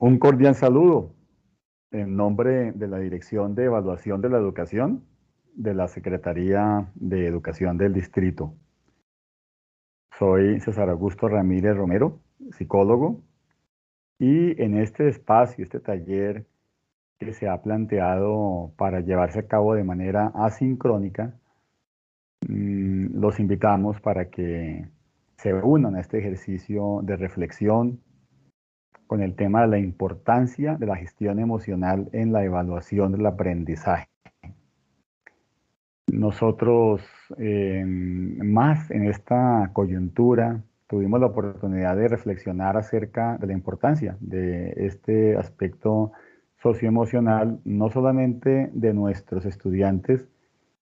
Un cordial saludo en nombre de la Dirección de Evaluación de la Educación de la Secretaría de Educación del Distrito. Soy César Augusto Ramírez Romero, psicólogo, y en este espacio, este taller que se ha planteado para llevarse a cabo de manera asincrónica, los invitamos para que se unan a este ejercicio de reflexión con el tema de la importancia de la gestión emocional en la evaluación del aprendizaje. Nosotros, más en esta coyuntura, tuvimos la oportunidad de reflexionar acerca de la importancia de este aspecto socioemocional, no solamente de nuestros estudiantes,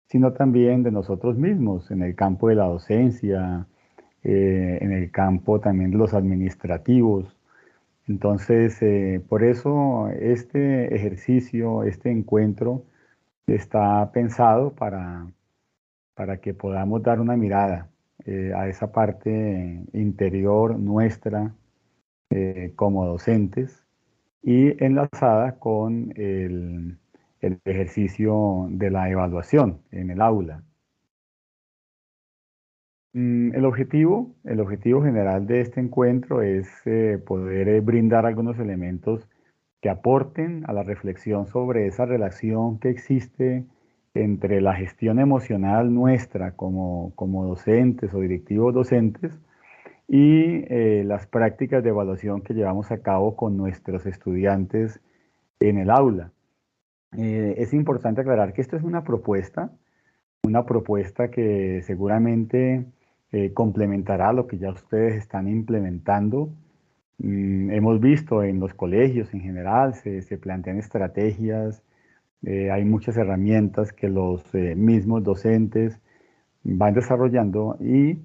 sino también de nosotros mismos en el campo de la docencia, en el campo también de los administrativos. Entonces, por eso este ejercicio, este encuentro está pensado para que podamos dar una mirada a esa parte interior nuestra como docentes y enlazada con el ejercicio de la evaluación en el aula. El objetivo general de este encuentro es poder brindar algunos elementos que aporten a la reflexión sobre esa relación que existe entre la gestión emocional nuestra como docentes o directivos docentes y las prácticas de evaluación que llevamos a cabo con nuestros estudiantes en el aula. Es importante aclarar que esto es una propuesta que seguramente complementará lo que ya ustedes están implementando. Hemos visto en los colegios en general, se plantean estrategias, hay muchas herramientas que los mismos docentes van desarrollando y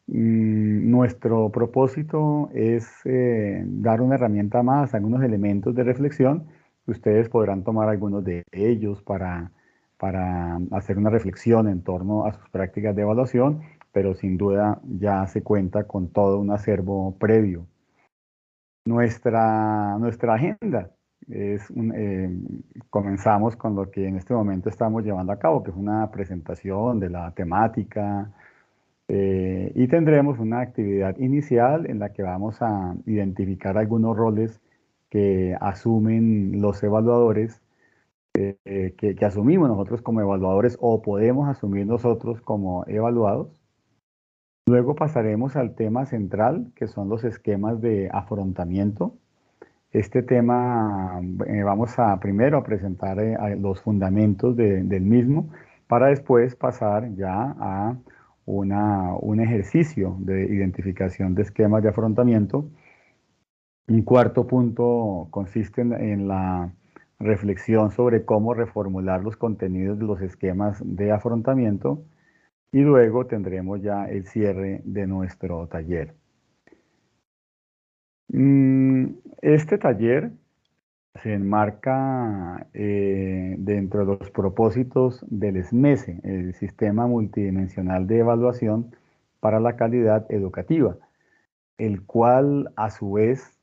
nuestro propósito es dar una herramienta más, algunos elementos de reflexión. Ustedes podrán tomar algunos de ellos para hacer una reflexión en torno a sus prácticas de evaluación, pero sin duda ya se cuenta con todo un acervo previo. Nuestra agenda comenzamos con lo que en este momento estamos llevando a cabo, que es una presentación de la temática, y tendremos una actividad inicial en la que vamos a identificar algunos roles que asumen los evaluadores, que asumimos nosotros como evaluadores o podemos asumir nosotros como evaluados. Luego pasaremos al tema central, que son los esquemas de afrontamiento. Este tema vamos a primero a presentar los fundamentos del mismo para después pasar ya a un ejercicio de identificación de esquemas de afrontamiento. Un cuarto punto consiste en la reflexión sobre cómo reformular los contenidos de los esquemas de afrontamiento y luego tendremos ya el cierre de nuestro taller. Este taller se enmarca dentro de los propósitos del SMESE, el Sistema Multidimensional de Evaluación para la Calidad Educativa, el cual a su vez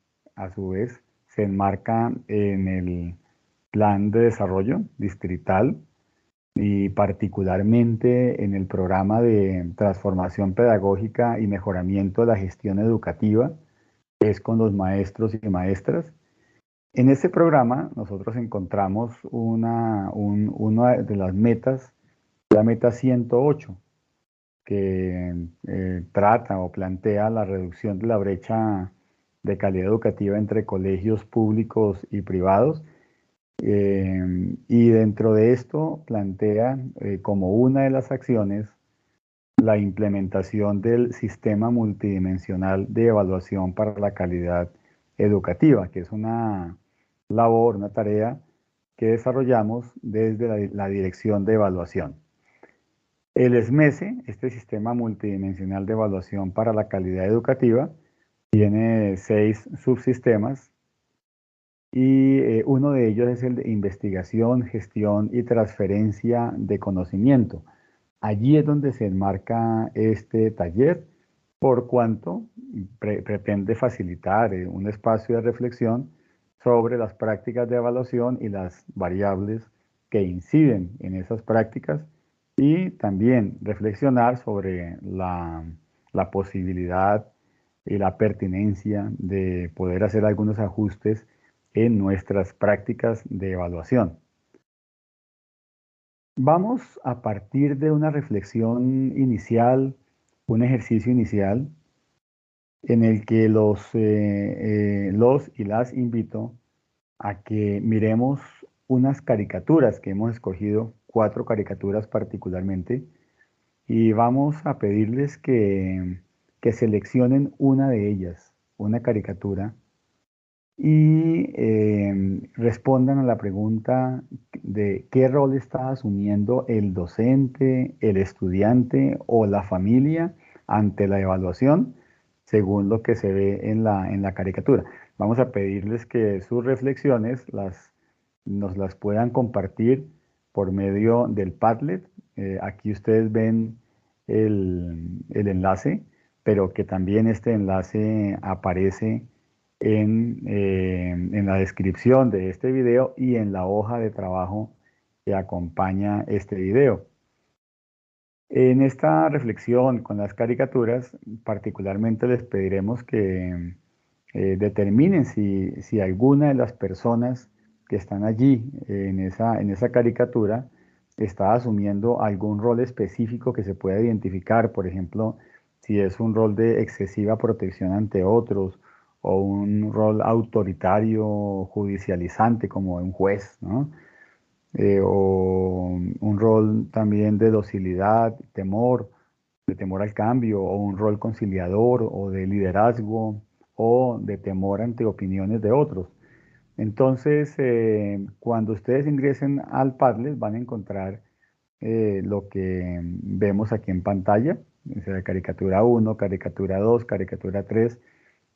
se enmarca en el Plan de Desarrollo Distrital y particularmente en el programa de transformación pedagógica y mejoramiento de la gestión educativa, que es con los maestros y maestras. En este programa nosotros encontramos una de las metas, la meta 108, que trata o plantea la reducción de la brecha de calidad educativa entre colegios públicos y privados. Y dentro de esto plantea como una de las acciones la implementación del sistema multidimensional de evaluación para la calidad educativa, que es una labor, una tarea que desarrollamos desde la Dirección de Evaluación. El SMESE, este sistema multidimensional de evaluación para la calidad educativa, tiene 6 subsistemas y uno de ellos es el de investigación, gestión y transferencia de conocimiento. Allí es donde se enmarca este taller, por cuanto pretende facilitar un espacio de reflexión sobre las prácticas de evaluación y las variables que inciden en esas prácticas y también reflexionar sobre la posibilidad y la pertinencia de poder hacer algunos ajustes en nuestras prácticas de evaluación. Vamos a partir de una reflexión inicial, un ejercicio inicial en el que los y las invito a que miremos unas caricaturas que hemos escogido, 4 caricaturas particularmente, y vamos a pedirles que seleccionen una de ellas, una caricatura, y respondan a la pregunta de qué rol está asumiendo el docente, el estudiante o la familia ante la evaluación, según lo que se ve en la caricatura. Vamos a pedirles que sus reflexiones nos las puedan compartir por medio del Padlet. Aquí ustedes ven el enlace, pero que también este enlace aparece en la descripción de este video y en la hoja de trabajo que acompaña este video. En esta reflexión con las caricaturas, particularmente les pediremos que determinen si alguna de las personas que están allí en esa caricatura está asumiendo algún rol específico que se pueda identificar, por ejemplo, si es un rol de excesiva protección ante otros o un rol autoritario, judicializante como un juez, ¿no? O un rol también de docilidad, temor, de temor al cambio, o un rol conciliador, o de liderazgo, o de temor ante opiniones de otros. Entonces, cuando ustedes ingresen al Padlet van a encontrar lo que vemos aquí en pantalla, o sea, caricatura 1, caricatura 2, caricatura 3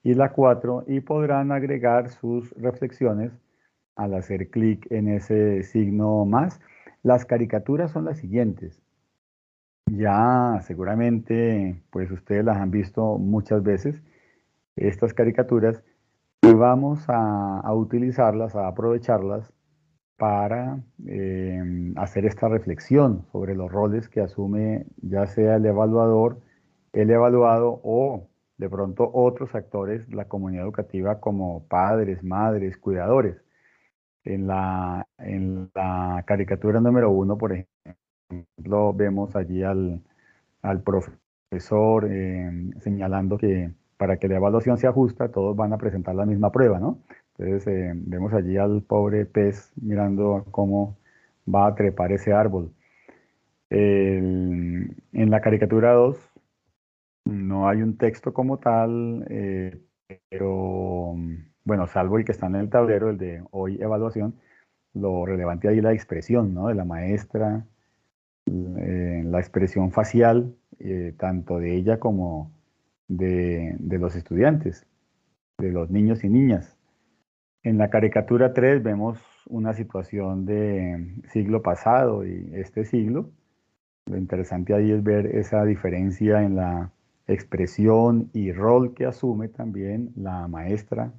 y la 4, y podrán agregar sus reflexiones al hacer clic en ese signo más. Las caricaturas son las siguientes. Ya seguramente, pues ustedes las han visto muchas veces, estas caricaturas, y vamos a utilizarlas, a aprovecharlas para hacer esta reflexión sobre los roles que asume ya sea el evaluador, el evaluado o de pronto otros actores de la comunidad educativa como padres, madres, cuidadores. En la caricatura número 1, por ejemplo, vemos allí al profesor señalando que para que la evaluación sea justa, todos van a presentar la misma prueba, ¿no? Entonces vemos allí al pobre pez mirando cómo va a trepar ese árbol. En la caricatura 2 no hay un texto como tal, pero bueno, salvo el que está en el tablero, el de hoy evaluación, lo relevante ahí es la expresión, ¿no? De la maestra, la expresión facial, tanto de ella como de los estudiantes, de los niños y niñas. En la caricatura 3 vemos una situación de siglo pasado y este siglo. Lo interesante ahí es ver esa diferencia en la expresión y rol que asume también la maestra,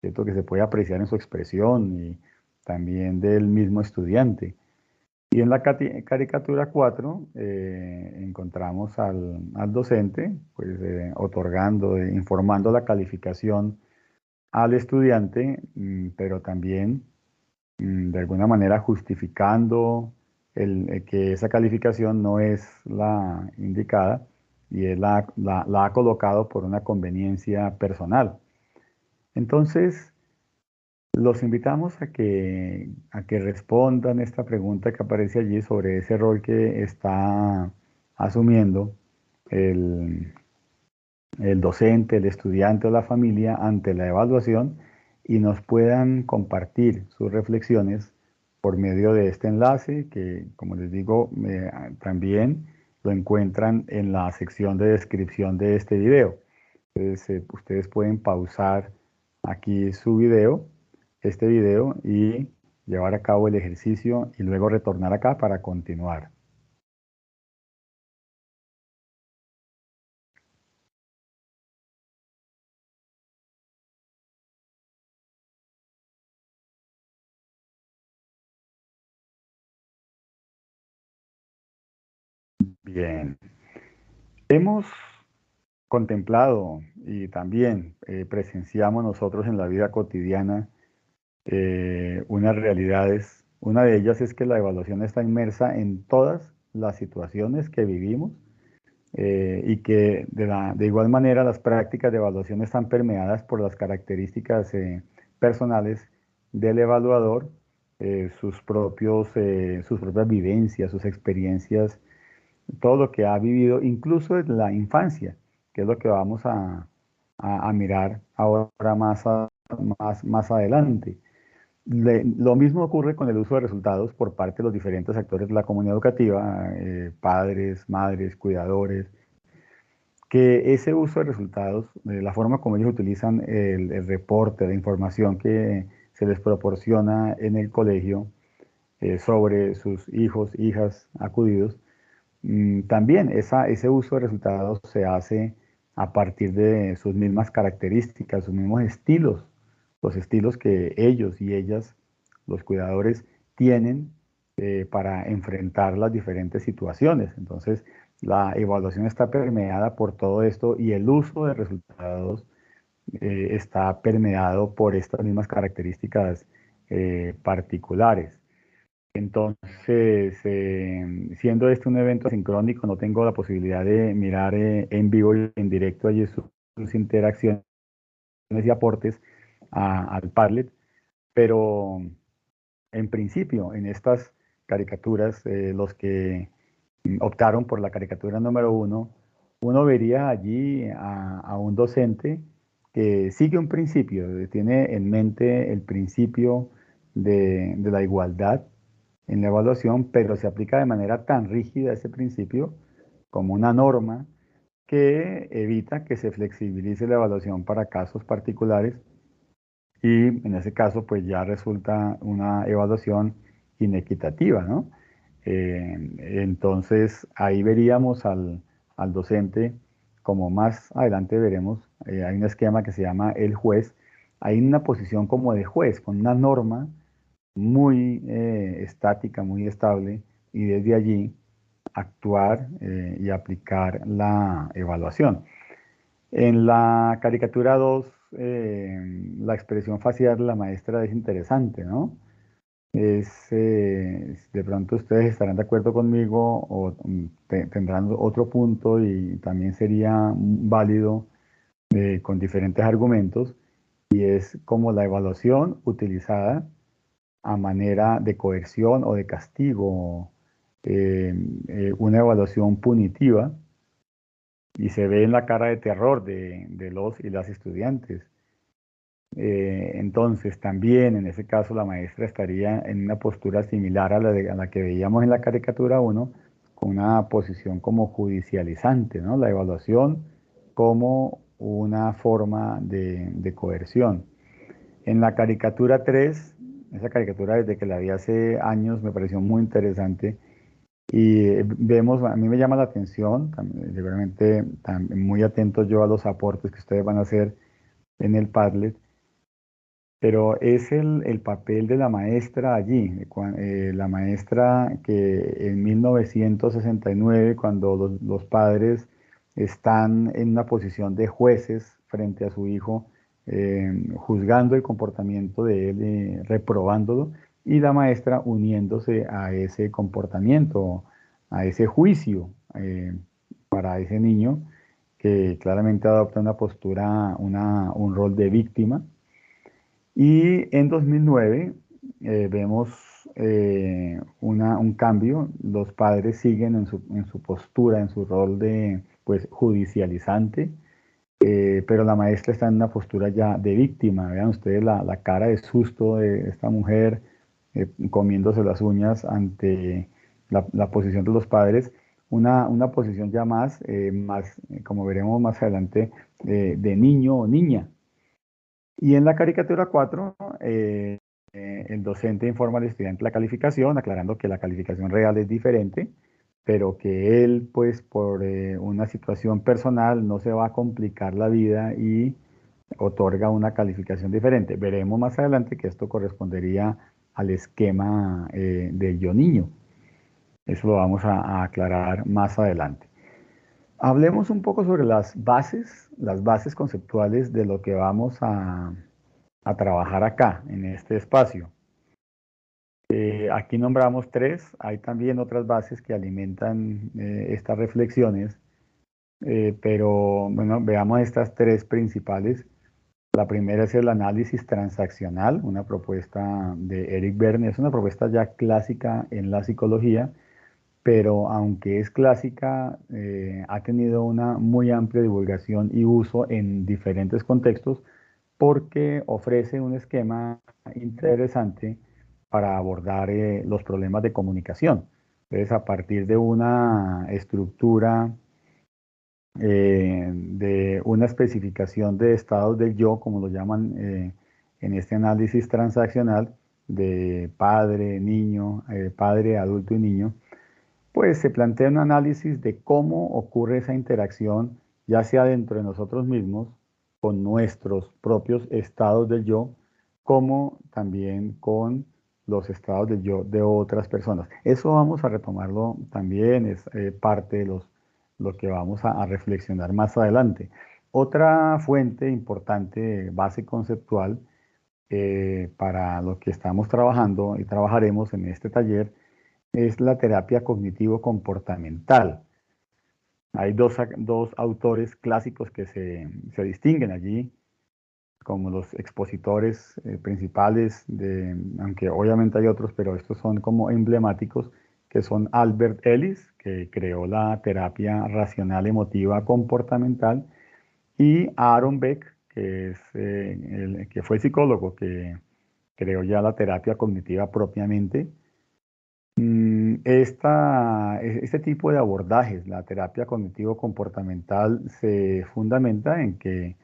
¿cierto? Que se puede apreciar en su expresión y también del mismo estudiante. Y en la caricatura 4 encontramos al docente pues, otorgando, informando la calificación al estudiante, pero también de alguna manera justificando que esa calificación no es la indicada y él la ha colocado por una conveniencia personal. Entonces, los invitamos a que respondan esta pregunta que aparece allí sobre ese rol que está asumiendo el, el docente, el estudiante o la familia ante la evaluación y nos puedan compartir sus reflexiones por medio de este enlace que, como les digo, también lo encuentran en la sección de descripción de este video. Entonces, ustedes pueden pausar aquí su video, este video, y llevar a cabo el ejercicio y luego retornar acá para continuar. Bien. Hemos contemplado y también presenciamos nosotros en la vida cotidiana unas realidades. Una de ellas es que la evaluación está inmersa en todas las situaciones que vivimos y que de igual manera las prácticas de evaluación están permeadas por las características personales del evaluador, sus propias vivencias, sus experiencias, todo lo que ha vivido, incluso en la infancia, que es lo que vamos a mirar ahora más adelante. Lo mismo ocurre con el uso de resultados por parte de los diferentes actores de la comunidad educativa, padres, madres, cuidadores, que ese uso de resultados, la forma como ellos utilizan el reporte, la información que se les proporciona en el colegio sobre sus hijos, hijas acudidos, también ese uso de resultados se hace a partir de sus mismas características, sus mismos estilos, los estilos que ellos y ellas, los cuidadores, tienen para enfrentar las diferentes situaciones. Entonces, la evaluación está permeada por todo esto y el uso de resultados está permeado por estas mismas características particulares. Entonces, siendo este un evento sincrónico, no tengo la posibilidad de mirar en vivo y en directo allí sus interacciones y aportes al Padlet, pero en principio, en estas caricaturas, los que optaron por la caricatura número uno vería allí a un docente que sigue un principio, tiene en mente el principio de la igualdad en la evaluación, pero se aplica de manera tan rígida ese principio como una norma que evita que se flexibilice la evaluación para casos particulares y en ese caso pues ya resulta una evaluación inequitativa, ¿no? Entonces ahí veríamos al docente, como más adelante veremos, hay un esquema que se llama el juez, hay una posición como de juez, con una norma muy estática, muy estable, y desde allí actuar y aplicar la evaluación. En la caricatura 2, la expresión facial de la maestra es interesante, ¿no? De pronto ustedes estarán de acuerdo conmigo o tendrán otro punto y también sería válido con diferentes argumentos, y es como la evaluación utilizada a manera de coerción o de castigo, eh, una evaluación punitiva, y se ve en la cara de terror de los y las estudiantes. Entonces, también en ese caso la maestra estaría en una postura similar a la que veíamos en la caricatura uno, con una posición como judicializante, ¿no? La evaluación como una forma de coerción. En la caricatura 3, esa caricatura desde que la vi hace años me pareció muy interesante y vemos, a mí me llama la atención, seguramente muy atento yo a los aportes que ustedes van a hacer en el Padlet, pero es el papel de la maestra allí, la maestra que en 1969, cuando los padres están en una posición de jueces frente a su hijo, juzgando el comportamiento de él, reprobándolo, y la maestra uniéndose a ese comportamiento, a ese juicio para ese niño que claramente adopta una postura, un rol de víctima. Y en 2009 vemos un cambio, los padres siguen en su postura, en su rol de pues, judicializante, pero la maestra está en una postura ya de víctima. Vean ustedes la cara de susto de esta mujer comiéndose las uñas ante la posición de los padres, una posición ya como veremos más adelante, de niño o niña. Y en la caricatura 4, el docente informa al estudiante la calificación, aclarando que la calificación real es diferente, pero que él, pues, por una situación personal, no se va a complicar la vida y otorga una calificación diferente. Veremos más adelante que esto correspondería al esquema del yo niño. Eso lo vamos a aclarar más adelante. Hablemos un poco sobre las bases conceptuales de lo que vamos a trabajar acá, en este espacio. Aquí nombramos tres, hay también otras bases que alimentan estas reflexiones, pero bueno, veamos estas tres principales. La primera es el análisis transaccional, una propuesta de Eric Berne, es una propuesta ya clásica en la psicología, pero aunque es clásica, ha tenido una muy amplia divulgación y uso en diferentes contextos porque ofrece un esquema interesante para abordar los problemas de comunicación. Entonces, a partir de una estructura, de una especificación de estados del yo, como lo llaman en este análisis transaccional, de padre, niño, padre, adulto y niño, pues se plantea un análisis de cómo ocurre esa interacción, ya sea dentro de nosotros mismos, con nuestros propios estados del yo, como también con los estados del yo de otras personas. Eso vamos a retomarlo también, es parte de lo que vamos a reflexionar más adelante. Otra fuente importante, base conceptual, para lo que estamos trabajando y trabajaremos en este taller, es la terapia cognitivo-comportamental. Hay dos autores clásicos que se distinguen allí como los expositores principales, aunque obviamente hay otros, pero estos son como emblemáticos, que son Albert Ellis, que creó la terapia racional emotiva comportamental, y Aaron Beck, que, que fue psicólogo, que creó ya la terapia cognitiva propiamente. Este tipo de abordajes, la terapia cognitivo-comportamental, se fundamenta en que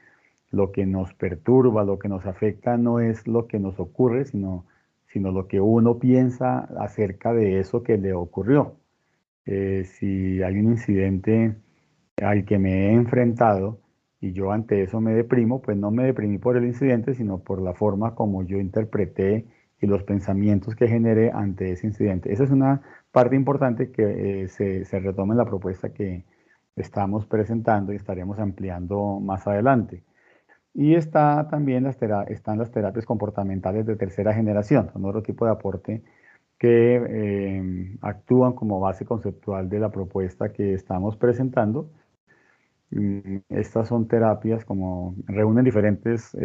lo que nos perturba, lo que nos afecta, no es lo que nos ocurre, sino lo que uno piensa acerca de eso que le ocurrió. Si hay un incidente al que me he enfrentado y yo ante eso me deprimo, pues no me deprimí por el incidente, sino por la forma como yo interpreté y los pensamientos que generé ante ese incidente. Esa es una parte importante que se retoma en la propuesta que estamos presentando y estaremos ampliando más adelante. Y está también están las terapias comportamentales de tercera generación, son otro tipo de aporte que actúan como base conceptual de la propuesta que estamos presentando. Estas son terapias como reúnen diferentes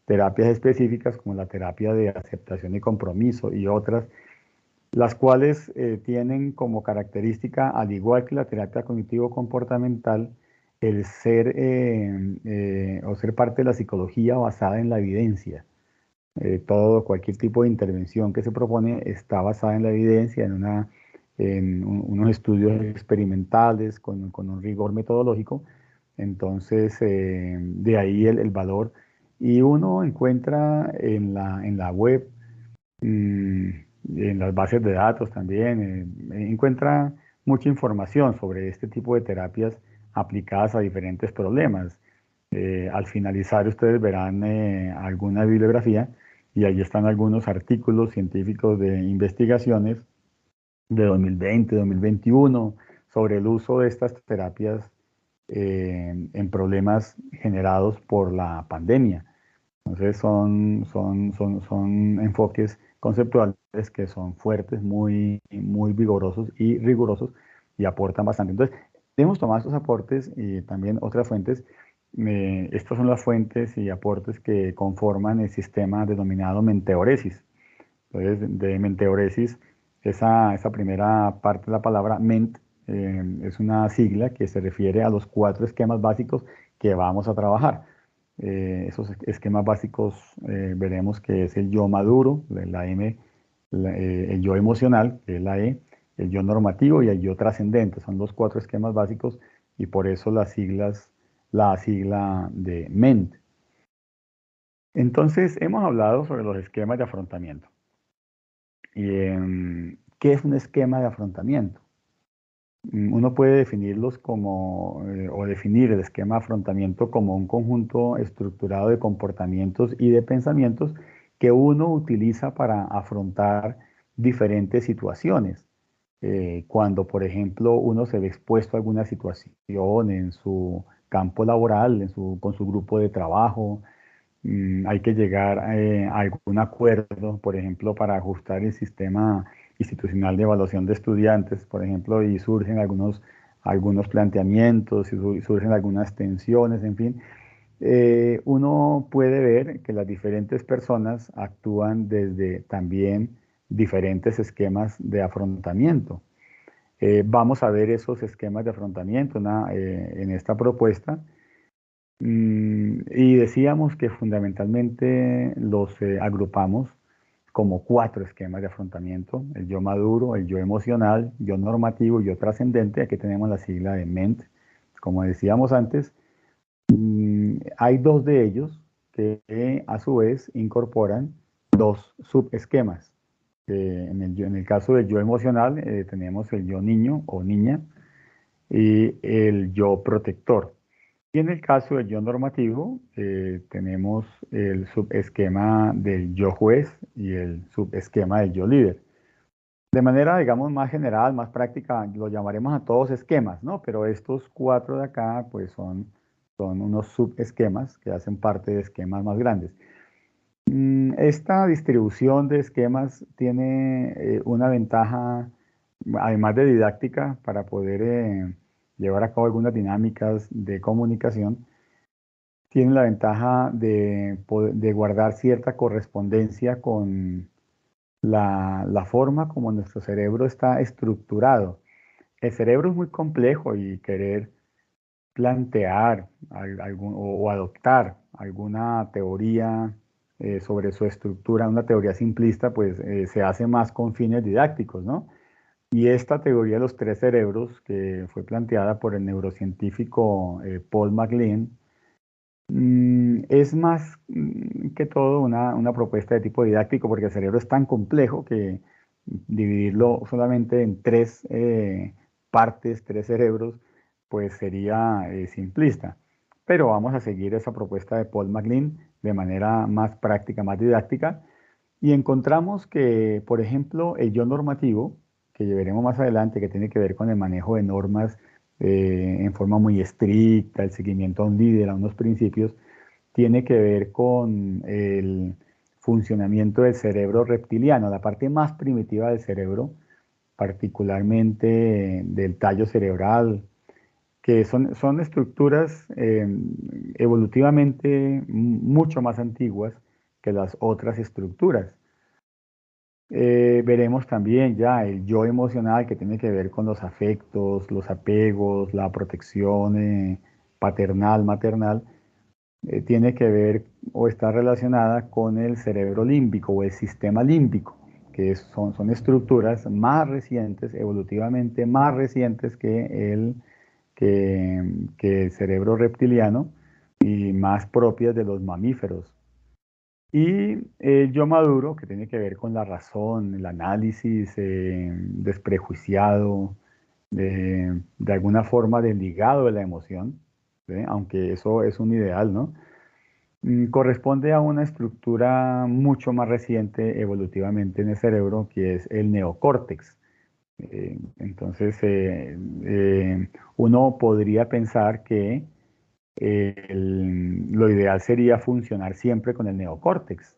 terapias específicas como la terapia de aceptación y compromiso y otras, las cuales tienen como característica, al igual que la terapia cognitivo-comportamental, el ser o ser parte de la psicología basada en la evidencia. Cualquier tipo de intervención que se propone está basada en la evidencia, unos estudios experimentales con un rigor metodológico. Entonces, de ahí el valor. Y uno encuentra en la web, mm, en las bases de datos también, encuentra mucha información sobre este tipo de terapias aplicadas a diferentes problemas. Al finalizar ustedes verán alguna bibliografía y ahí están algunos artículos científicos de investigaciones de 2020, 2021 sobre el uso de estas terapias en problemas generados por la pandemia. Entonces son enfoques conceptuales que son fuertes, muy vigorosos y rigurosos y aportan bastante. Entonces, debemos tomar estos aportes y también otras fuentes. Estas son las fuentes y aportes que conforman el sistema denominado menteoresis. Entonces, de menteoresis, esa primera parte de la palabra ment es una sigla que se refiere a los cuatro esquemas básicos que vamos a trabajar. Esos esquemas básicos veremos que es el yo maduro, la M, el yo emocional, que es la E, el yo normativo y el yo trascendente. Son los cuatro esquemas básicos y por eso la sigla de MENT. Entonces, hemos hablado sobre los esquemas de afrontamiento. ¿Qué es un esquema de afrontamiento? Uno puede definirlos como, o definir el esquema de afrontamiento como un conjunto estructurado de comportamientos y de pensamientos que uno utiliza para afrontar diferentes situaciones. Cuando, por ejemplo, uno se ve expuesto a alguna situación en su campo laboral, con su grupo de trabajo, hay que llegar a algún acuerdo, por ejemplo, para ajustar el sistema institucional de evaluación de estudiantes, por ejemplo, y surgen algunos planteamientos, y surgen algunas tensiones, en fin. Uno puede ver que las diferentes personas actúan desde también diferentes esquemas de afrontamiento. Vamos a ver esos esquemas de afrontamiento en esta propuesta. Y decíamos que fundamentalmente los agrupamos como cuatro esquemas de afrontamiento: el yo maduro, el yo emocional, yo normativo y yo trascendente. Aquí tenemos la sigla de MENT. Como decíamos antes, hay dos de ellos que a su vez incorporan dos subesquemas. En el caso del yo emocional tenemos el yo niño o niña y el yo protector. Y en el caso del yo normativo, tenemos el subesquema del yo juez y el subesquema del yo líder. De manera, digamos, más general, más práctica, lo llamaremos a todos esquemas, ¿no? Pero estos cuatro de acá, pues son unos subesquemas que hacen parte de esquemas más grandes. Esta distribución de esquemas tiene una ventaja, además de didáctica, para poder llevar a cabo algunas dinámicas de comunicación. Tiene la ventaja de guardar cierta correspondencia con la forma como nuestro cerebro está estructurado. El cerebro es muy complejo y querer plantear o adoptar alguna teoría sobre su estructura, una teoría simplista, pues se hace más con fines didácticos, ¿no? Y esta teoría de los tres cerebros, que fue planteada por el neurocientífico Paul MacLean, es más que todo una propuesta de tipo didáctico, porque el cerebro es tan complejo que dividirlo solamente en tres partes, tres cerebros, pues sería simplista. Pero vamos a seguir esa propuesta de Paul MacLean de manera más práctica, más didáctica, y encontramos que, por ejemplo, el yo normativo, que veremos más adelante, que tiene que ver con el manejo de normas en forma muy estricta, el seguimiento a un líder, a unos principios, tiene que ver con el funcionamiento del cerebro reptiliano, la parte más primitiva del cerebro, particularmente del tallo cerebral, que son estructuras evolutivamente mucho más antiguas que las otras estructuras. Veremos también ya el yo emocional, que tiene que ver con los afectos, los apegos, la protección paternal, maternal. Tiene que ver o está relacionada con el cerebro límbico o el sistema límbico, que son estructuras más recientes, evolutivamente más recientes que el cerebro reptiliano y más propias de los mamíferos. Y el yo maduro, que tiene que ver con la razón, el análisis desprejuiciado, de alguna forma desligado de la emoción, ¿sí? Aunque eso es un ideal, ¿no? Corresponde a una estructura mucho más reciente evolutivamente en el cerebro, que es el neocórtex. Entonces, uno podría pensar que lo ideal sería funcionar siempre con el neocórtex,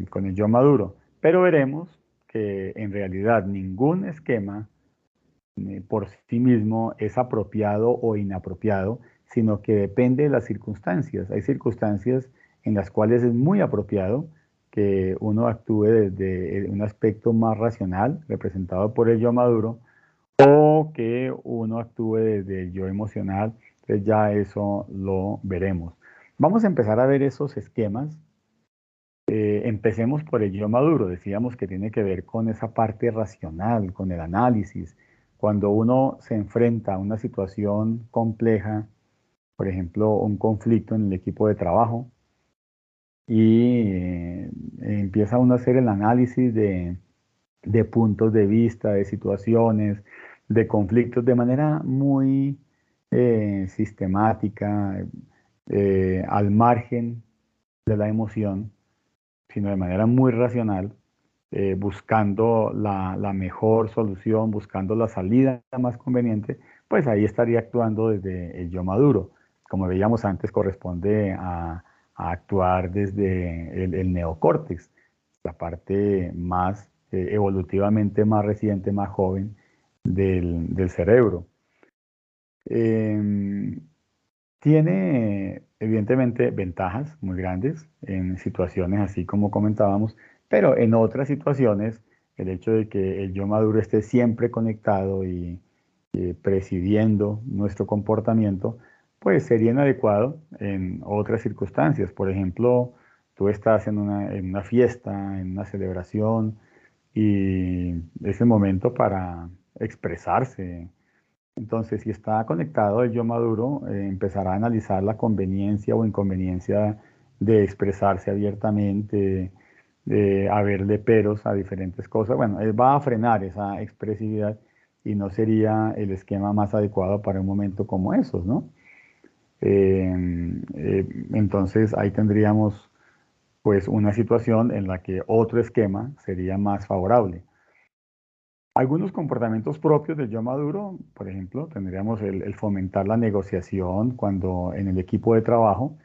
con el yo maduro, pero veremos que en realidad ningún esquema por sí mismo es apropiado o inapropiado, sino que depende de las circunstancias. Hay circunstancias en las cuales es muy apropiado que uno actúe desde un aspecto más racional, representado por el yo maduro, o que uno actúe desde el yo emocional. Entonces ya eso lo veremos. Vamos a empezar a ver esos esquemas. Empecemos por el yo maduro. Decíamos que tiene que ver con esa parte racional, con el análisis. Cuando uno se enfrenta a una situación compleja, por ejemplo, un conflicto en el equipo de trabajo, y empieza uno a hacer el análisis de puntos de vista, de situaciones, de conflictos de manera muy sistemática, al margen de la emoción, sino de manera muy racional. buscando la mejor solución, buscando la salida más conveniente, pues ahí estaría actuando desde el yo maduro. Como veíamos antes, corresponde a actuar desde el neocórtex, la parte más evolutivamente más reciente, más joven del cerebro. Em, Tiene evidentemente ventajas muy grandes en situaciones así como comentábamos, pero en otras situaciones el hecho de que el yo maduro esté siempre conectado y presidiendo nuestro comportamiento, pues sería inadecuado en otras circunstancias. Por ejemplo, tú estás en una fiesta, en una celebración y es el momento para expresarse. Entonces, si está conectado el yo maduro, empezará a analizar la conveniencia o inconveniencia de expresarse abiertamente, de haberle peros a diferentes cosas. Bueno, él va a frenar esa expresividad y no sería el esquema más adecuado para un momento como esos, ¿no? Entonces, ahí tendríamos pues una situación en la que otro esquema sería más favorable. Algunos comportamientos propios del yo maduro, por ejemplo, tendríamos el fomentar la negociación cuando en el equipo de trabajo,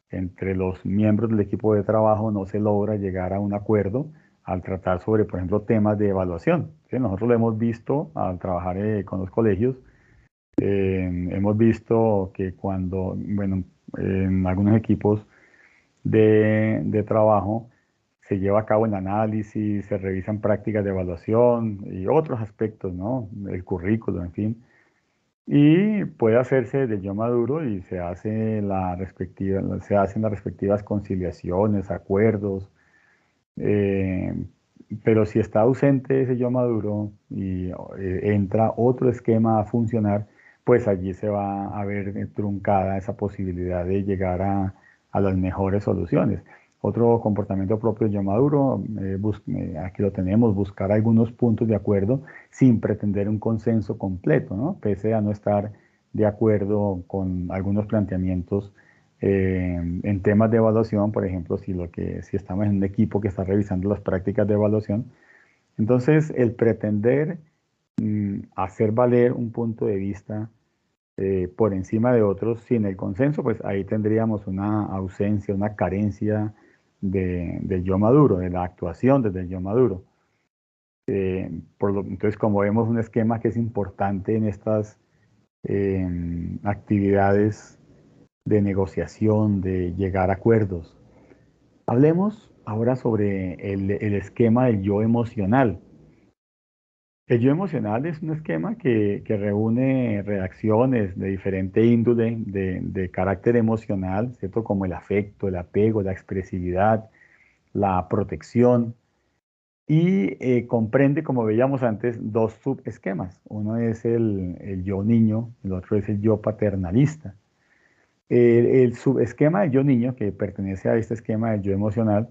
entre los miembros del equipo de trabajo no se logra llegar a un acuerdo al tratar sobre, por ejemplo, temas de evaluación. ¿Sí? Nosotros lo hemos visto al trabajar con los colegios, hemos visto que cuando, bueno, en algunos equipos de trabajo, se lleva a cabo el análisis, se revisan prácticas de evaluación y otros aspectos, ¿no? El currículo, en fin. Y puede hacerse del yo maduro y se hace se hacen las respectivas conciliaciones, acuerdos. eh, pero si está ausente ese yo maduro y entra otro esquema a funcionar, pues allí se va a ver truncada esa posibilidad de llegar a las mejores soluciones. Otro comportamiento propio del yo maduro, aquí lo tenemos, buscar algunos puntos de acuerdo sin pretender un consenso completo, ¿no? Pese a no estar de acuerdo con algunos planteamientos en temas de evaluación, por ejemplo, si estamos en un equipo que está revisando las prácticas de evaluación, entonces el pretender hacer valer un punto de vista por encima de otros sin el consenso, pues ahí tendríamos una ausencia, una carencia del yo maduro, de la actuación desde el yo maduro. Entonces, como vemos, un esquema que es importante en estas actividades de negociación, de llegar a acuerdos. Hablemos ahora sobre el esquema del yo emocional. El yo emocional es un esquema que reúne reacciones de diferente índole, de carácter emocional, ¿cierto? Como el afecto, el apego, la expresividad, la protección, y comprende, como veíamos antes, dos subesquemas. Uno es el yo niño, el otro es el yo paternalista. El subesquema del yo niño, que pertenece a este esquema del yo emocional,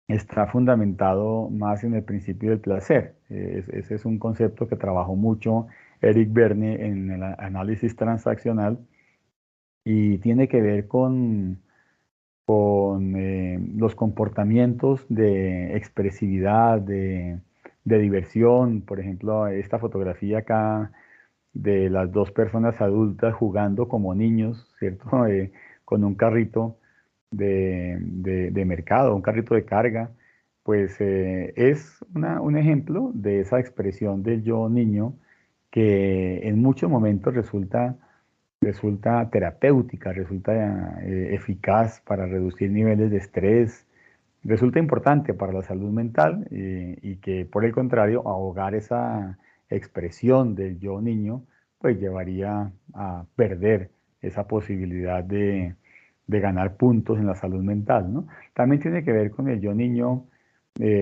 está fundamentado más en el principio del placer. Ese es un concepto que trabajó mucho Eric Berne en el análisis transaccional y tiene que ver con los comportamientos de expresividad, de diversión. Por ejemplo, esta fotografía acá de las dos personas adultas jugando como niños, ¿cierto? Con un carrito de mercado, un carrito de carga, pues es un ejemplo de esa expresión del yo niño que en muchos momentos resulta terapéutica, resulta eficaz para reducir niveles de estrés, resulta importante para la salud mental y que por el contrario, ahogar esa expresión del yo niño, pues llevaría a perder esa posibilidad de ganar puntos en la salud mental, ¿no? También tiene que ver con el yo niño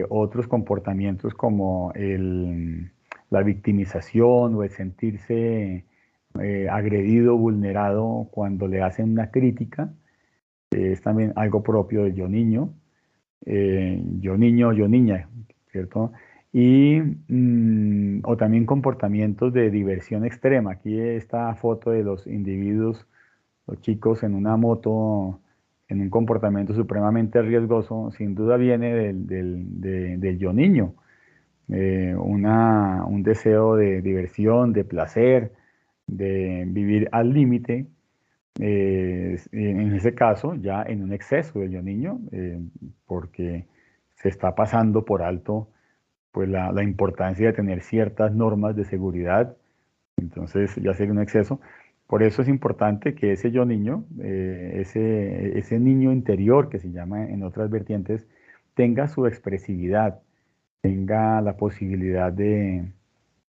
otros comportamientos como la victimización o el sentirse agredido, vulnerado cuando le hacen una crítica, es también algo propio del yo niño, yo niña, ¿cierto? Y, o también comportamientos de diversión extrema. Aquí esta foto de los individuos, los chicos en un comportamiento supremamente riesgoso, sin duda viene del yo niño. Un deseo de diversión, de placer, de vivir al límite, en ese caso ya en un exceso del yo niño, porque se está pasando por alto pues la importancia de tener ciertas normas de seguridad, entonces ya sería un exceso. Por eso es importante que ese yo niño, ese niño interior que se llama en otras vertientes, tenga su expresividad, tenga la posibilidad sí,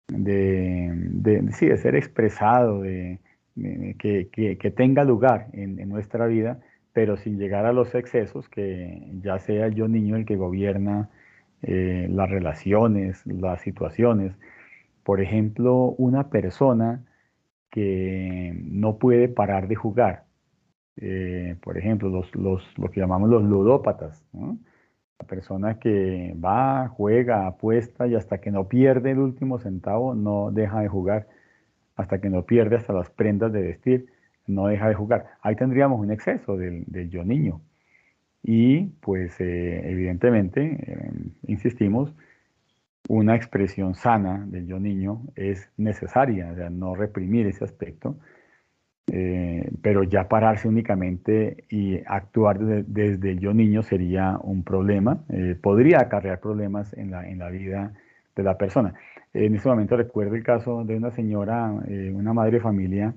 de ser expresado, que tenga lugar en nuestra vida, pero sin llegar a los excesos, que ya sea yo niño el que gobierna las relaciones, las situaciones. Por ejemplo, una persona que no puede parar de jugar. Por ejemplo, lo que llamamos los ludópatas, ¿no? La persona que va, juega, apuesta y hasta que no pierde el último centavo no deja de jugar, hasta que no pierde hasta las prendas de vestir, no deja de jugar. Ahí tendríamos un exceso del yo niño. Y pues evidentemente, insistimos, una expresión sana del yo niño es necesaria, o sea, no reprimir ese aspecto, pero ya pararse únicamente y actuar desde el yo niño sería un problema, podría acarrear problemas en la vida de la persona. En este momento recuerdo el caso de una señora, una madre de familia,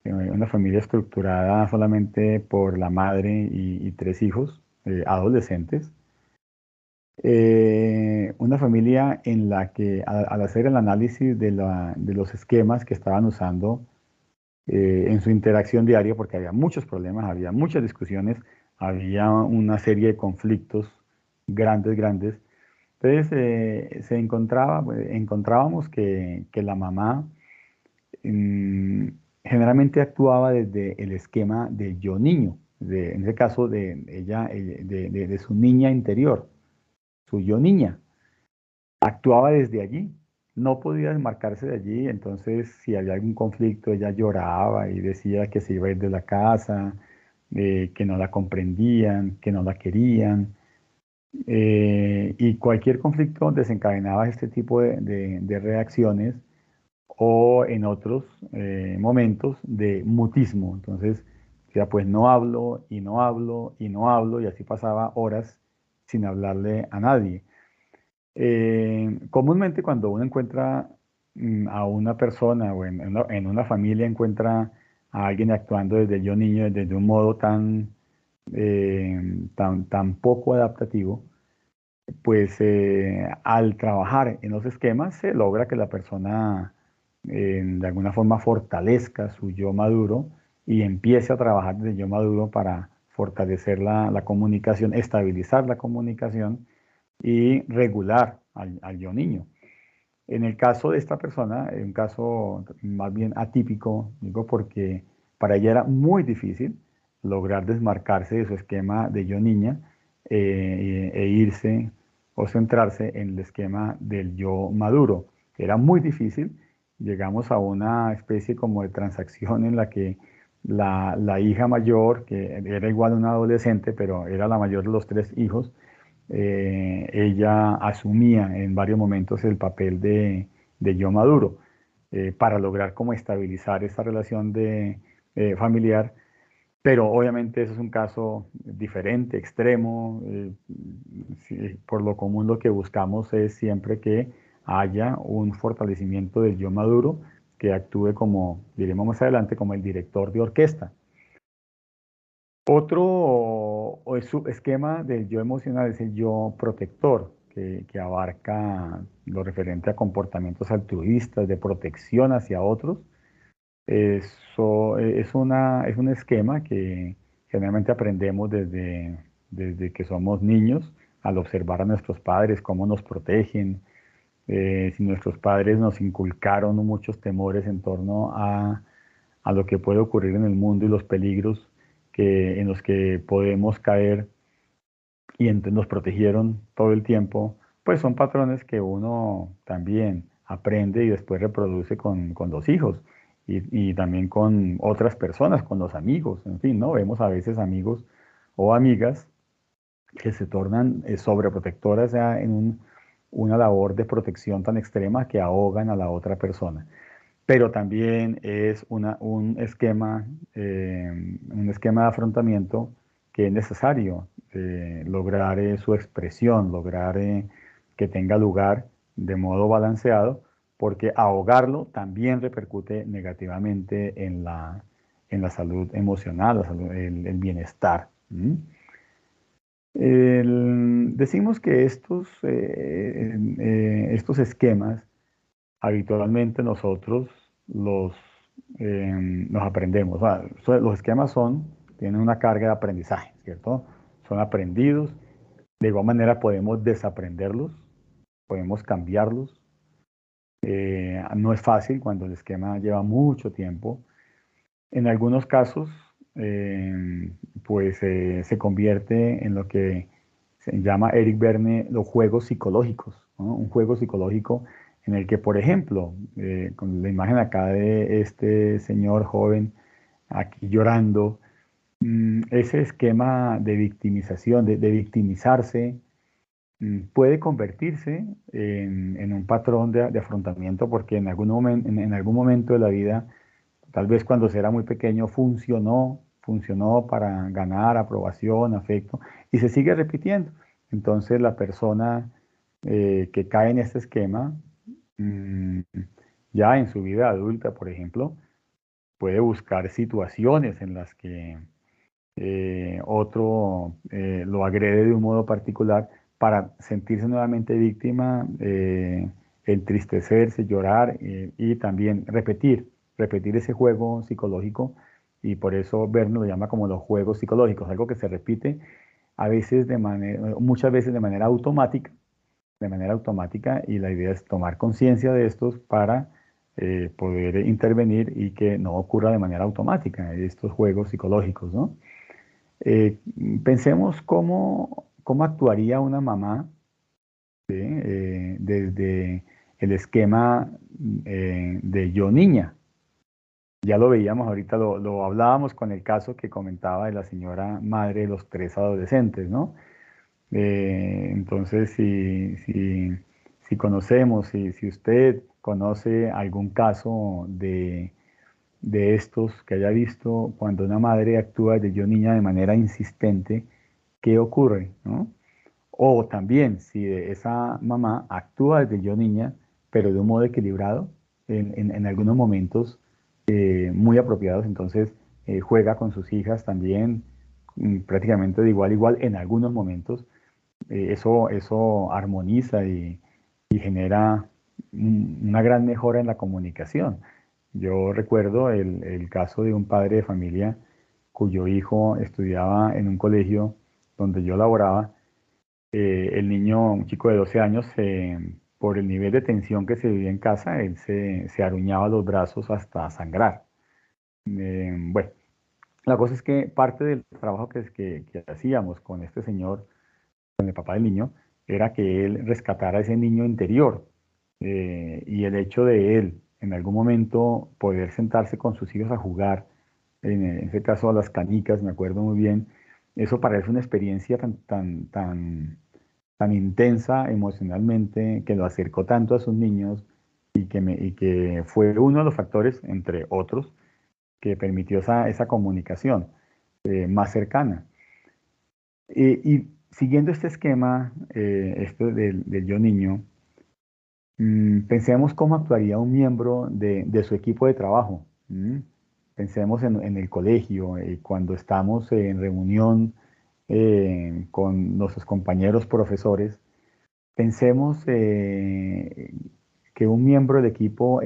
una familia estructurada solamente por la madre y tres hijos, adolescentes. Una familia en la que al hacer el análisis de los esquemas que estaban usando en su interacción diaria, porque había muchos problemas, había muchas discusiones, había una serie de conflictos grandes, grandes. Entonces encontrábamos que la mamá mm, generalmente actuaba desde el esquema de yo niño, en ese caso de ella, de su niña interior, su yo niña. Actuaba desde allí, no podía desmarcarse de allí, entonces si había algún conflicto ella lloraba y decía que se iba a ir de la casa, que no la comprendían, que no la querían, y cualquier conflicto desencadenaba este tipo de reacciones o en otros momentos de mutismo, entonces ya pues no hablo y no hablo y no hablo y así pasaba horas sin hablarle a nadie. Comúnmente cuando uno encuentra a una persona o en una familia encuentra a alguien actuando desde el yo niño, desde un modo tan poco adaptativo, pues al trabajar en los esquemas se logra que la persona de alguna forma fortalezca su yo maduro y empiece a trabajar desde el yo maduro para fortalecer la comunicación, estabilizar la comunicación y regular al yo niño. En el caso de esta persona, un caso más bien atípico, digo porque para ella era muy difícil lograr desmarcarse de su esquema de yo niña e irse o centrarse en el esquema del yo maduro. Era muy difícil. Llegamos a una especie como de transacción en la que la hija mayor, que era igual a una adolescente, pero era la mayor de los tres hijos, ella asumía en varios momentos el papel de yo maduro para lograr como estabilizar esta relación familiar, pero obviamente eso es un caso diferente, extremo. Por lo común lo que buscamos es siempre que haya un fortalecimiento del yo maduro que actúe como, diremos más adelante, como el director de orquesta. Otro esquema del yo emocional es el yo protector, que abarca lo referente a comportamientos altruistas, de protección hacia otros. Eso es un esquema que generalmente aprendemos desde que somos niños, al observar a nuestros padres, cómo nos protegen. Si nuestros padres nos inculcaron muchos temores en torno a lo que puede ocurrir en el mundo y los peligros en los que podemos caer y entonces nos protegieron todo el tiempo, pues son patrones que uno también aprende y después reproduce con los hijos y también con otras personas, con los amigos, en fin, ¿no? Vemos a veces amigos o amigas que se tornan sobreprotectoras ya en una labor de protección tan extrema que ahogan a la otra persona. Pero también es un esquema de afrontamiento que es necesario lograr su expresión, lograr que tenga lugar de modo balanceado, porque ahogarlo también repercute negativamente en la salud emocional, el bienestar. ¿Mm? Decimos que estos esquemas habitualmente nosotros los, los aprendemos. O sea, los esquemas tienen una carga de aprendizaje, ¿cierto? Son aprendidos. De igual manera podemos desaprenderlos, podemos cambiarlos. No es fácil cuando el esquema lleva mucho tiempo. En algunos casos, pues se convierte en lo que se llama Eric Berne los juegos psicológicos, ¿no? Un juego psicológico en el que, por ejemplo, con la imagen acá de este señor joven aquí llorando, ese esquema de victimización, de victimizarse, puede convertirse en un patrón de afrontamiento porque en algún momento de la vida, tal vez cuando se era muy pequeño, funcionó para ganar aprobación, afecto, y se sigue repitiendo. Entonces la persona que cae en este esquema, mm, ya en su vida adulta, por ejemplo, puede buscar situaciones en las que otro lo agrede de un modo particular para sentirse nuevamente víctima, entristecerse, llorar y también repetir ese juego psicológico, y por eso Verne lo llama como los juegos psicológicos, algo que se repite a veces muchas veces de manera automática, y la idea es tomar conciencia de estos para poder intervenir y que no ocurra de manera automática estos juegos psicológicos, ¿no? Eh, Pensemos cómo actuaría una mamá, ¿sí? Desde el esquema de yo niña. Ya lo veíamos ahorita, lo hablábamos con el caso que comentaba de la señora madre de los 3 adolescentes, ¿no? Entonces, si conocemos, si usted conoce algún caso de estos que haya visto cuando una madre actúa de yo niña de manera insistente, ¿qué ocurre? ¿No? O también si esa mamá actúa desde yo niña, pero de un modo equilibrado, en algunos momentos muy apropiados, entonces juega con sus hijas también prácticamente de igual a igual en algunos momentos. Eso armoniza y genera una gran mejora en la comunicación. Yo recuerdo el caso de un padre de familia cuyo hijo estudiaba en un colegio donde yo laboraba. El niño, un chico de 12 años, por el nivel de tensión que se vivía en casa, él se aruñaba los brazos hasta sangrar. Bueno, la cosa es que parte del trabajo que hacíamos con este señor, con el papá del niño, era que él rescatara ese niño interior, y el hecho de él en algún momento poder sentarse con sus hijos a jugar, en ese caso a las canicas, me acuerdo muy bien, eso para él fue una experiencia tan intensa emocionalmente, que lo acercó tanto a sus niños y que fue uno de los factores, entre otros, que permitió esa comunicación más cercana. Y siguiendo este esquema, esto del yo niño, pensemos cómo actuaría un miembro de su equipo de trabajo. Pensemos en el colegio, cuando estamos en reunión con nuestros compañeros profesores. Pensemos que un miembro del equipo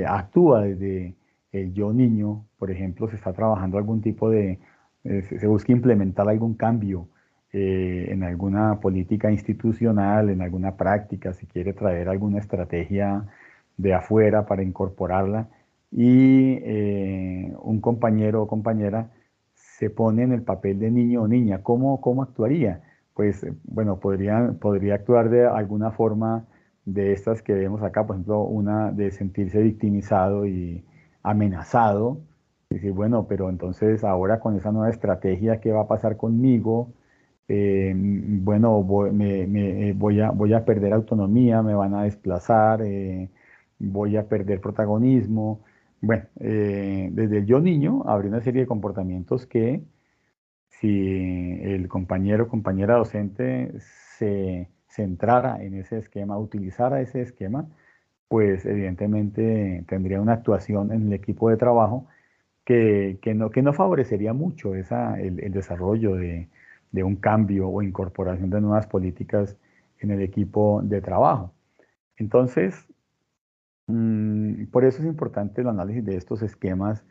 actúa desde el yo niño, por ejemplo, se está trabajando algún tipo se busca implementar algún cambio en alguna política institucional, en alguna práctica, si quiere traer alguna estrategia de afuera para incorporarla, y un compañero o compañera se pone en el papel de niño o niña. ¿Cómo actuaría? Pues bueno, podría actuar de alguna forma de estas que vemos acá, por ejemplo, una de sentirse victimizado y amenazado, decir, bueno, pero entonces ahora con esa nueva estrategia, ¿qué va a pasar conmigo? Bueno, voy a perder autonomía, me van a desplazar, voy a perder protagonismo. Bueno, desde el yo niño habría una serie de comportamientos que si el compañero o compañera docente se centrara en ese esquema, utilizara ese esquema, pues evidentemente tendría una actuación en el equipo de trabajo que no favorecería mucho el desarrollo de un cambio o incorporación de nuevas políticas en el equipo de trabajo. Entonces, por eso es importante el análisis de estos esquemas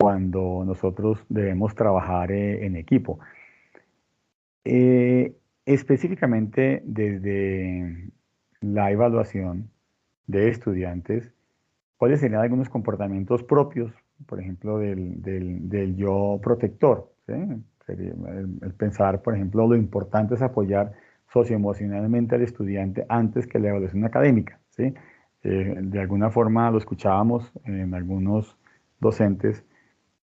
cuando nosotros debemos trabajar en equipo. Específicamente desde la evaluación de estudiantes, ¿cuáles serían algunos comportamientos propios, por ejemplo, del yo protector? ¿Sí? Sería el pensar, por ejemplo, lo importante es apoyar socioemocionalmente al estudiante antes que la evaluación académica. ¿Sí? De alguna forma lo escuchábamos en algunos docentes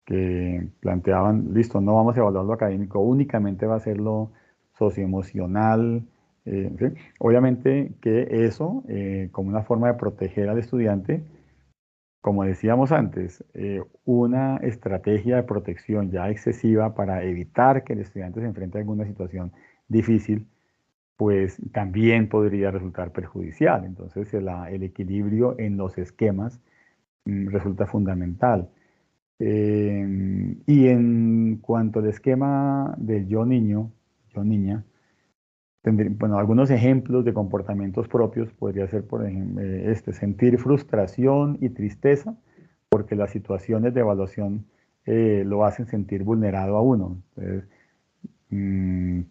que planteaban, listo, no vamos a evaluar lo académico, únicamente va a ser lo socioemocional. ¿Sí? Obviamente que eso, como una forma de proteger al estudiante, como decíamos antes, una estrategia de protección ya excesiva para evitar que el estudiante se enfrente a alguna situación difícil, pues también podría resultar perjudicial. Entonces, el equilibrio en los esquemas resulta fundamental. Y en cuanto al esquema del yo niño, yo niña, bueno, algunos ejemplos de comportamientos propios podría ser, por ejemplo, sentir frustración y tristeza porque las situaciones de evaluación lo hacen sentir vulnerado a uno. Entonces, mm,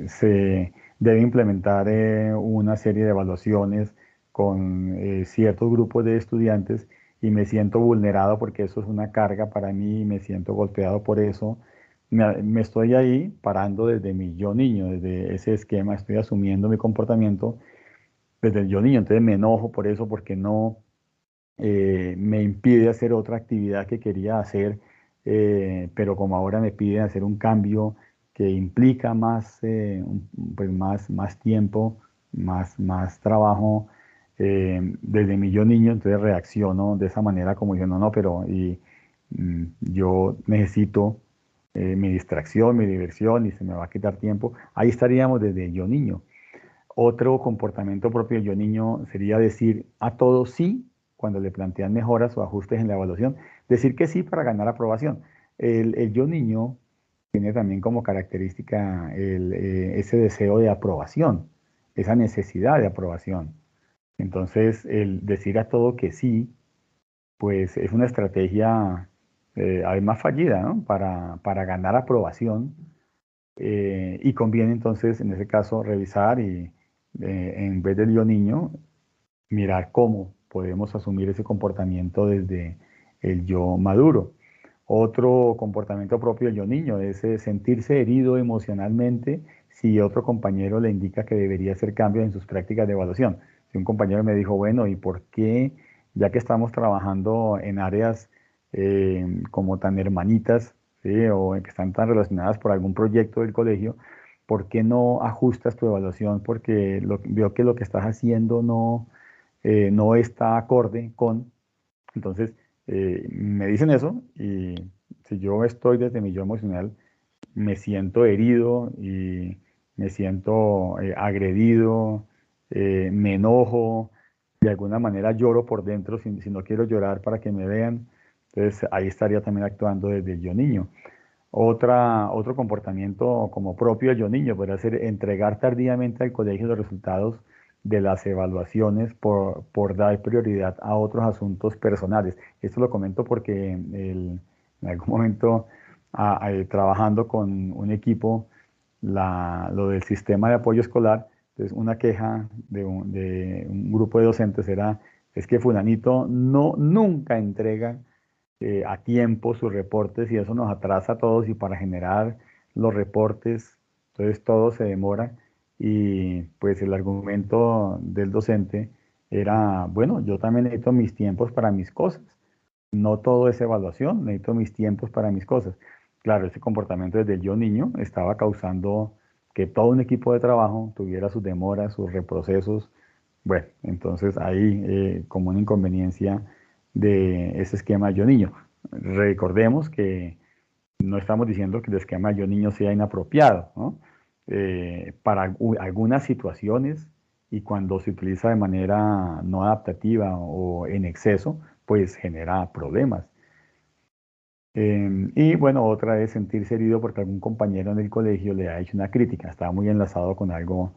se debe implementar una serie de evaluaciones con ciertos grupos de estudiantes y me siento vulnerado porque eso es una carga para mí y me siento golpeado por eso. Me estoy ahí parando desde mi yo niño, desde ese esquema, estoy asumiendo mi comportamiento desde el yo niño, entonces me enojo por eso porque no me impide hacer otra actividad que quería hacer, pero como ahora me piden hacer un cambio que implica más, pues más tiempo, más trabajo, desde mi yo niño, entonces reacciono de esa manera como diciendo, no, pero yo necesito mi distracción, mi diversión y se me va a quitar tiempo. Ahí estaríamos desde el yo niño. Otro comportamiento propio del yo niño sería decir a todo sí cuando le plantean mejoras o ajustes en la evaluación. Decir que sí para ganar aprobación. El yo niño tiene también como característica ese deseo de aprobación, esa necesidad de aprobación. Entonces, el decir a todo que sí, pues es una estrategia además fallida, ¿no? Para ganar aprobación y conviene entonces, en ese caso, revisar y en vez del yo niño, mirar cómo podemos asumir ese comportamiento desde el yo maduro. Otro comportamiento propio del yo niño es sentirse herido emocionalmente si otro compañero le indica que debería hacer cambios en sus prácticas de evaluación. Si un compañero me dijo, bueno, ¿y por qué, ya que estamos trabajando en áreas como tan hermanitas, ¿sí? O que están tan relacionadas por algún proyecto del colegio, ¿por qué no ajustas tu evaluación? Porque veo que lo que estás haciendo no está acorde con. Entonces, me dicen eso y si yo estoy desde mi yo emocional, me siento herido y me siento agredido, me enojo, de alguna manera lloro por dentro si no quiero llorar para que me vean. Entonces, ahí estaría también actuando desde el yo niño. Otro comportamiento como propio del yo niño podría ser entregar tardíamente al colegio los resultados de las evaluaciones por dar prioridad a otros asuntos personales. Esto lo comento porque en algún momento trabajando con un equipo, lo del sistema de apoyo escolar, entonces una queja de un grupo de docentes es que fulanito nunca entrega a tiempo sus reportes y eso nos atrasa a todos y para generar los reportes, entonces todo se demora y pues el argumento del docente era, bueno, yo también necesito mis tiempos para mis cosas. No todo es evaluación, necesito mis tiempos para mis cosas. Claro, ese comportamiento desde el yo niño estaba causando que todo un equipo de trabajo tuviera sus demoras, sus reprocesos. Bueno, entonces ahí como una inconveniencia de ese esquema yo niño. Recordemos que no estamos diciendo que el esquema yo niño sea inapropiado, ¿no? Para algunas situaciones y cuando se utiliza de manera no adaptativa o en exceso, pues genera problemas. Y bueno, otra es sentirse herido porque algún compañero en el colegio le ha hecho una crítica. Estaba muy enlazado con algo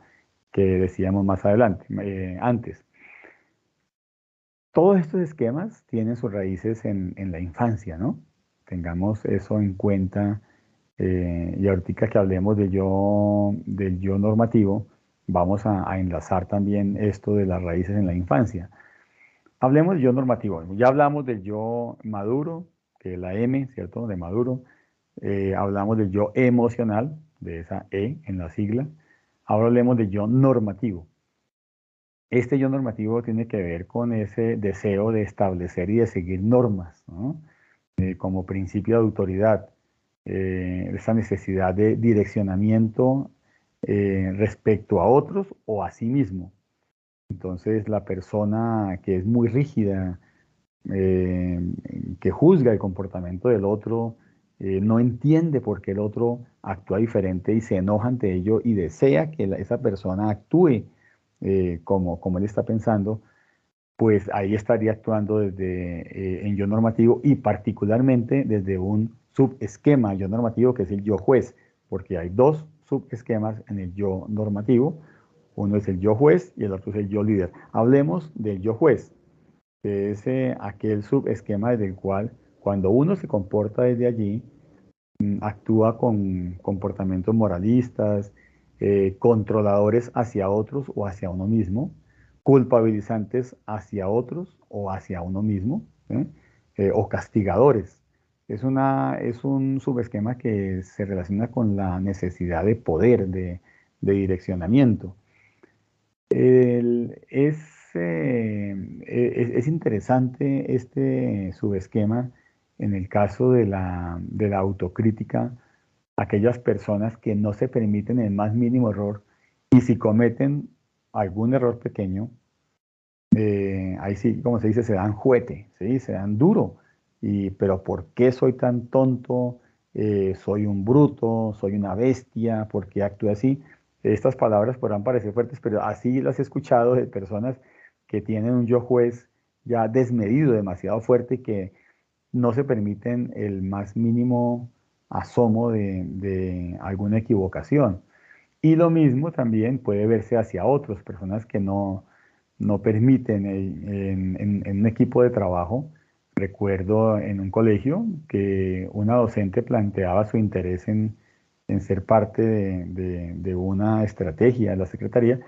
que decíamos más adelante, antes. Todos estos esquemas tienen sus raíces en la infancia, ¿no? Tengamos eso en cuenta. Y ahorita que hablemos del yo normativo, vamos a enlazar también esto de las raíces en la infancia. Hablemos del yo normativo. Ya hablamos del yo maduro, que es la M, ¿cierto? De maduro. Hablamos del yo emocional, de esa E en la sigla. Ahora hablemos del yo normativo. Este yo normativo tiene que ver con ese deseo de establecer y de seguir normas, ¿no? Como principio de autoridad, esa necesidad de direccionamiento respecto a otros o a sí mismo. Entonces, la persona que es muy rígida, eh, que juzga el comportamiento del otro, no entiende por qué el otro actúa diferente y se enoja ante ello y desea que esa persona actúe como él está pensando, pues ahí estaría actuando desde en yo normativo y particularmente desde un subesquema yo normativo que es el yo juez, porque hay dos subesquemas en el yo normativo, uno es el yo juez y el otro es el yo líder. Hablemos del yo juez, que es aquel subesquema desde el cual cuando uno se comporta desde allí, actúa con comportamientos moralistas, controladores hacia otros o hacia uno mismo, culpabilizantes hacia otros o hacia uno mismo, ¿eh? O castigadores. Es un subesquema que se relaciona con la necesidad de poder, de direccionamiento. Es, es interesante este subesquema en el caso de la autocrítica, aquellas personas que no se permiten el más mínimo error y si cometen algún error pequeño, ahí sí, como se dice, se dan juete, ¿sí? Se dan duro. Pero ¿por qué soy tan tonto? Soy un bruto, soy una bestia, ¿por qué actúo así? Estas palabras podrán parecer fuertes, pero así las he escuchado de personas que tienen un yo juez ya desmedido, demasiado fuerte, que no se permiten el más mínimo asomo de alguna equivocación. Y lo mismo también puede verse hacia otros, personas que no permiten en un equipo de trabajo. Recuerdo en un colegio que una docente planteaba su interés en ser parte de una estrategia de la secretaría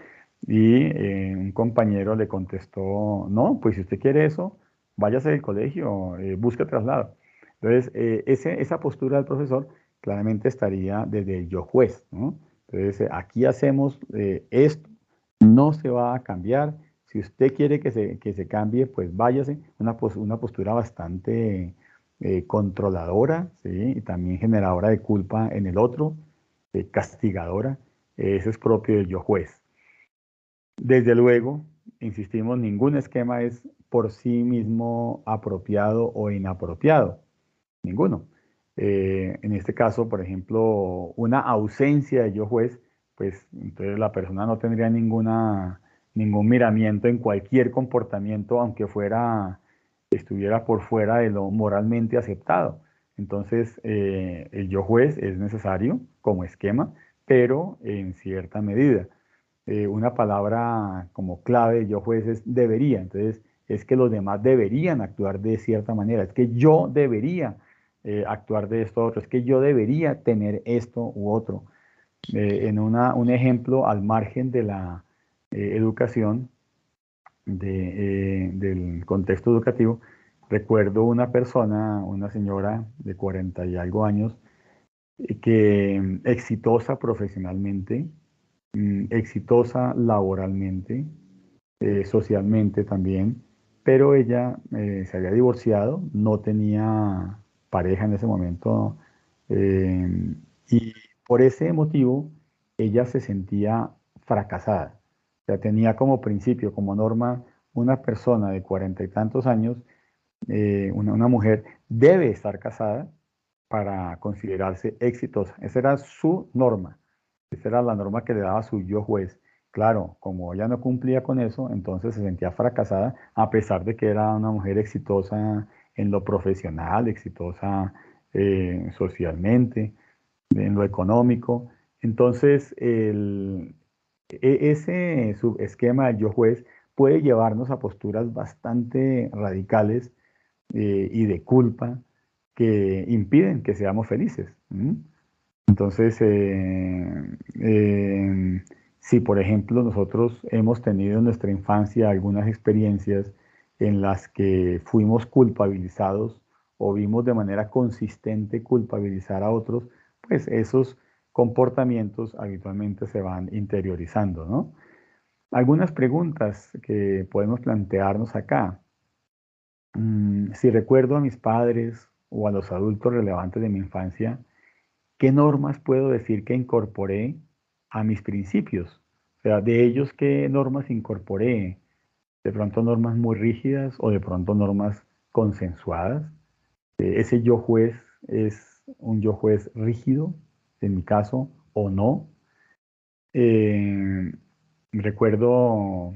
y un compañero le contestó, no, pues si usted quiere eso, váyase del colegio, busque traslado. Entonces, esa postura del profesor claramente estaría desde el yo juez, ¿no? Entonces, aquí hacemos esto, no se va a cambiar. Si usted quiere que se cambie, pues váyase. Una postura bastante controladora, ¿sí? Y también generadora de culpa en el otro, castigadora. Eso es propio del yo juez. Desde luego, insistimos, ningún esquema es por sí mismo apropiado o inapropiado. Ninguno. En este caso, por ejemplo, una ausencia de yo juez, pues entonces la persona no tendría ningún miramiento en cualquier comportamiento, aunque estuviera por fuera de lo moralmente aceptado. Entonces, el yo juez es necesario como esquema, pero en cierta medida. Una palabra como clave de yo juez es debería. Entonces, es que los demás deberían actuar de cierta manera. Es que yo debería actuar de esto otro. Es que yo debería tener esto u otro. Un ejemplo al margen de la educación, del contexto educativo, recuerdo una persona, una señora de 40 y algo años, que exitosa profesionalmente, exitosa laboralmente, socialmente también. pero ella se había divorciado, no tenía pareja en ese momento, y por ese motivo ella se sentía fracasada. O sea, tenía como principio, como norma, una persona de 40 y tantos años, una mujer, debe estar casada para considerarse exitosa. Esa era su norma. Esa era la norma que le daba su yo juez. Claro, como ella no cumplía con eso, entonces se sentía fracasada, a pesar de que era una mujer exitosa en lo profesional, exitosa socialmente, en lo económico. Entonces, ese subesquema del yo juez puede llevarnos a posturas bastante radicales y de culpa que impiden que seamos felices. ¿M? Entonces, si por ejemplo nosotros hemos tenido en nuestra infancia algunas experiencias en las que fuimos culpabilizados o vimos de manera consistente culpabilizar a otros, pues esos comportamientos habitualmente se van interiorizando, ¿no? Algunas preguntas que podemos plantearnos acá. Si recuerdo a mis padres o a los adultos relevantes de mi infancia, ¿qué normas puedo decir que incorporé a mis principios? O sea, de ellos, ¿qué normas incorporé? De pronto normas muy rígidas o de pronto normas consensuadas. Ese yo juez es un yo juez rígido, en mi caso, o no. Eh, Recuerdo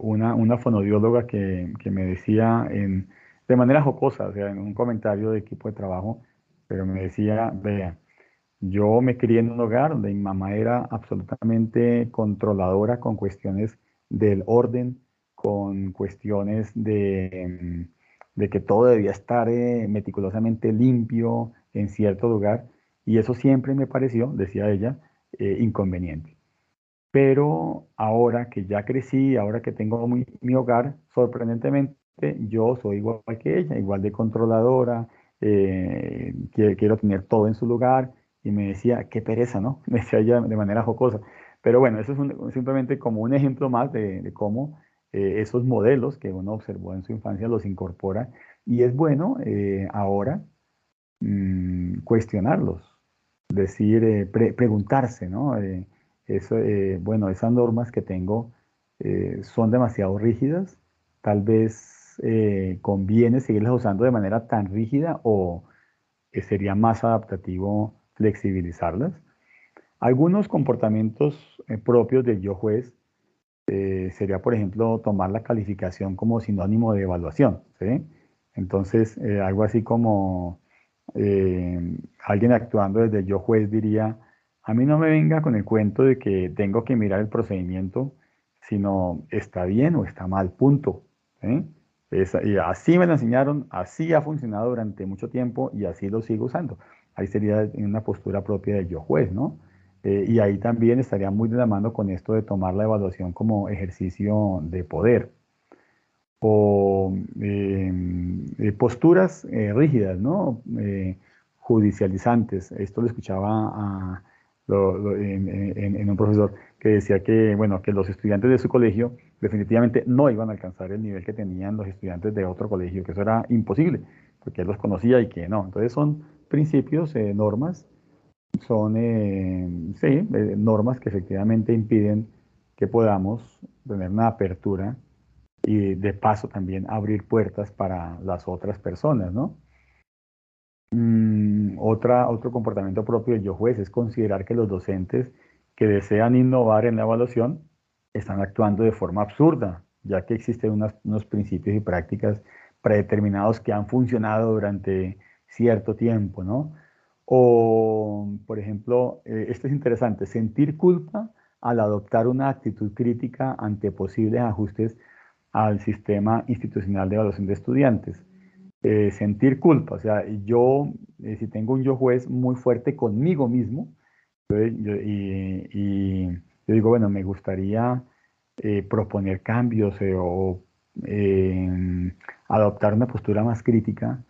una fonodióloga que me decía de manera jocosa, o sea, en un comentario de equipo de trabajo, pero me decía, vea, yo me crié en un hogar donde mi mamá era absolutamente controladora con cuestiones del orden, con cuestiones de que todo debía estar meticulosamente limpio en cierto lugar, y eso siempre me pareció, decía ella, inconveniente. Pero ahora que ya crecí, ahora que tengo mi hogar, sorprendentemente yo soy igual que ella, igual de controladora, quiero tener todo en su lugar y me decía, qué pereza, ¿no? Me decía ella de manera jocosa. Pero bueno, eso es simplemente como un ejemplo más de cómo esos modelos que uno observó en su infancia los incorpora y es bueno ahora cuestionarlos, decir, preguntarse, ¿no? Bueno, esas normas que tengo son demasiado rígidas, tal vez conviene seguirlas usando de manera tan rígida o sería más adaptativo flexibilizarlas. Algunos comportamientos propios del yo juez sería, por ejemplo, tomar la calificación como sinónimo de evaluación, ¿sí? Entonces, algo así como alguien actuando desde el yo juez diría, a mí no me venga con el cuento de que tengo que mirar el procedimiento, sino está bien o está mal, punto, ¿sí? Y así me lo enseñaron, así ha funcionado durante mucho tiempo y así lo sigo usando. Ahí sería una postura propia del yo juez, ¿no? Y ahí también estaría muy de la mano con esto de tomar la evaluación como ejercicio de poder o posturas rígidas, ¿no? Judicializantes. Esto lo escuchaba en un profesor que decía que, bueno, que los estudiantes de su colegio definitivamente no iban a alcanzar el nivel que tenían los estudiantes de otro colegio, que eso era imposible, porque él los conocía y que no. Entonces son principios, normas, son sí, normas que efectivamente impiden que podamos tener una apertura y de paso también abrir puertas para las otras personas, ¿no? Otro comportamiento propio del yo juez es considerar que los docentes que desean innovar en la evaluación están actuando de forma absurda, ya que existen unos principios y prácticas predeterminados que han funcionado durante cierto tiempo, ¿no? O, por ejemplo, esto es interesante, sentir culpa al adoptar una actitud crítica ante posibles ajustes al sistema institucional de evaluación de estudiantes. Sentir culpa, o sea, yo, si tengo un yo juez muy fuerte conmigo mismo, y yo digo, bueno, me gustaría proponer cambios eh, adoptar una postura más crítica,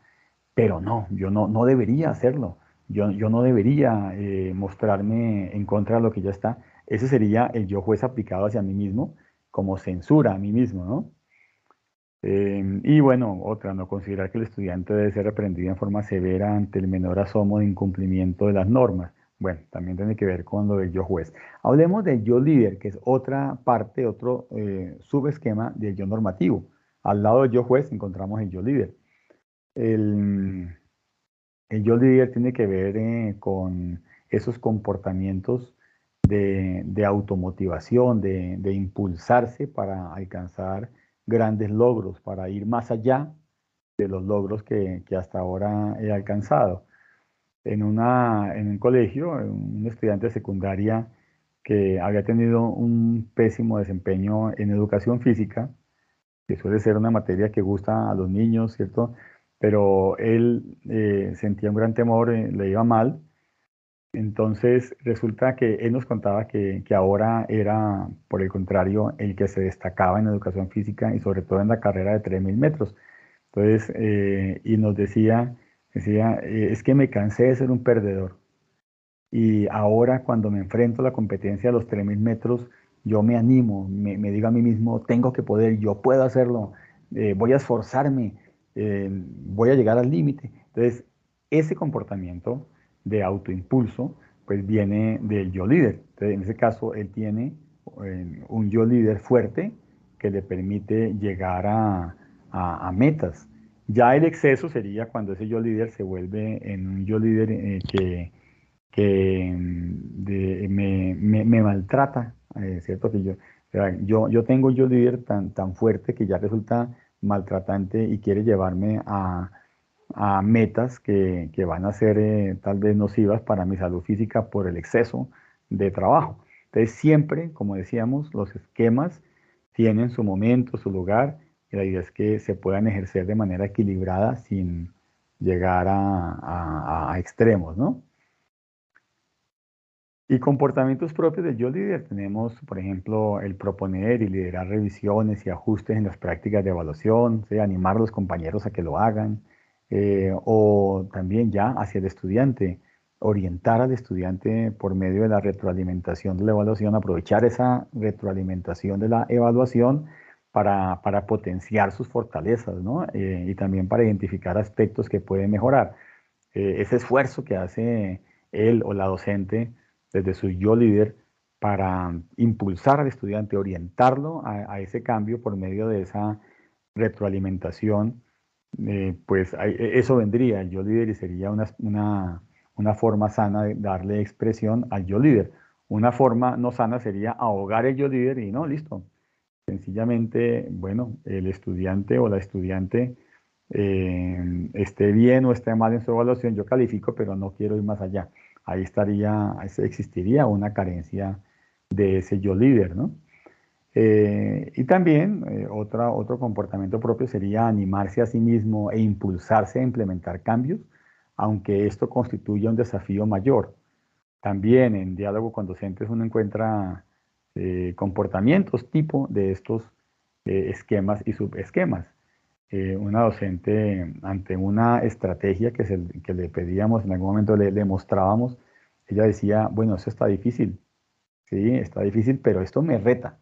pero no, yo no debería hacerlo. Yo no debería mostrarme en contra de lo que ya está. Ese sería el yo juez aplicado hacia mí mismo, como censura a mí mismo, ¿no? Y bueno, otra, no considerar que el estudiante debe ser reprendido en forma severa ante el menor asomo de incumplimiento de las normas. Bueno, también tiene que ver con lo del yo juez. Hablemos del yo líder, que es otra parte, otro subesquema del yo normativo. Al lado del yo juez encontramos el yo líder. El, el yo líder tiene que ver con esos comportamientos de automotivación, de impulsarse para alcanzar grandes logros, para ir más allá de los logros que hasta ahora he alcanzado. En un colegio, un estudiante de secundaria que había tenido un pésimo desempeño en educación física, que suele ser una materia que gusta a los niños, ¿cierto? Pero él sentía un gran temor, le iba mal. Entonces resulta que él nos contaba que ahora era, por el contrario, el que se destacaba en educación física y sobre todo en la carrera de 3.000 metros. Entonces, y nos decía, es que me cansé de ser un perdedor. Y ahora cuando me enfrento a la competencia de los 3.000 metros, yo me animo, me digo a mí mismo, tengo que poder, yo puedo hacerlo, voy a esforzarme, voy a llegar al límite. Entonces, ese comportamiento de autoimpulso, pues viene del yo líder. Entonces, en ese caso, él tiene un yo líder fuerte que le permite llegar a metas. Ya el exceso sería cuando ese yo líder se vuelve en un yo líder que me maltrata, ¿cierto? Que yo, o sea, yo tengo yo líder tan fuerte que ya resulta maltratante y quiere llevarme a metas que van a ser tal vez nocivas para mi salud física por el exceso de trabajo. Entonces siempre, como decíamos, los esquemas tienen su momento, su lugar, y la idea es que se puedan ejercer de manera equilibrada sin llegar a extremos, ¿no? Y comportamientos propios del yo líder tenemos, por ejemplo, el proponer y liderar revisiones y ajustes en las prácticas de evaluación, ¿sí? Animar a los compañeros a que lo hagan, o también ya hacia el estudiante, orientar al estudiante por medio de la retroalimentación de la evaluación, aprovechar esa retroalimentación de la evaluación para potenciar sus fortalezas, ¿no? Y también para identificar aspectos que pueden mejorar. Ese esfuerzo que hace él o la docente desde su yo líder para impulsar al estudiante, orientarlo a ese cambio por medio de esa retroalimentación, pues eso vendría, el yo líder, y sería una forma sana de darle expresión al yo líder. Una forma no sana sería ahogar el yo líder y no, listo. Sencillamente, bueno, el estudiante o la estudiante esté bien o esté mal en su evaluación, yo califico, pero no quiero ir más allá. Ahí existiría una carencia de ese yo líder, ¿no? Y también otro comportamiento propio sería animarse a sí mismo e impulsarse a implementar cambios, aunque esto constituya un desafío mayor. También en diálogo con docentes uno encuentra comportamientos tipo de estos esquemas y subesquemas. Una docente ante una estrategia que le pedíamos, en algún momento le mostrábamos, ella decía, bueno, eso está difícil, sí, está difícil, pero esto me reta,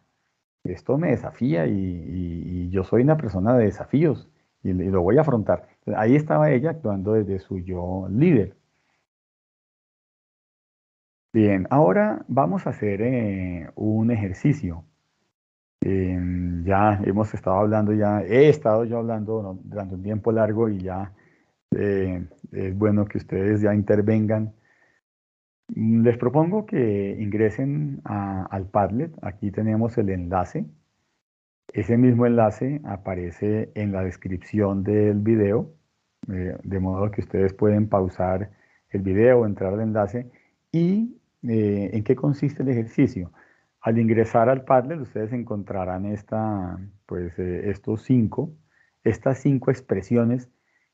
esto me desafía y yo soy una persona de desafíos y lo voy a afrontar. Entonces, ahí estaba ella actuando desde su yo líder. Bien, ahora vamos a hacer un ejercicio. Ya hemos estado hablando, ya he estado yo hablando, ¿no?, durante un tiempo largo y ya es bueno que ustedes ya intervengan. Les propongo que ingresen al Padlet. Aquí tenemos el enlace. Ese mismo enlace aparece en la descripción del video, de modo que ustedes pueden pausar el video, entrar al enlace. ¿Y en qué consiste el ejercicio? Al ingresar al Padlet, ustedes encontrarán pues, estas cinco expresiones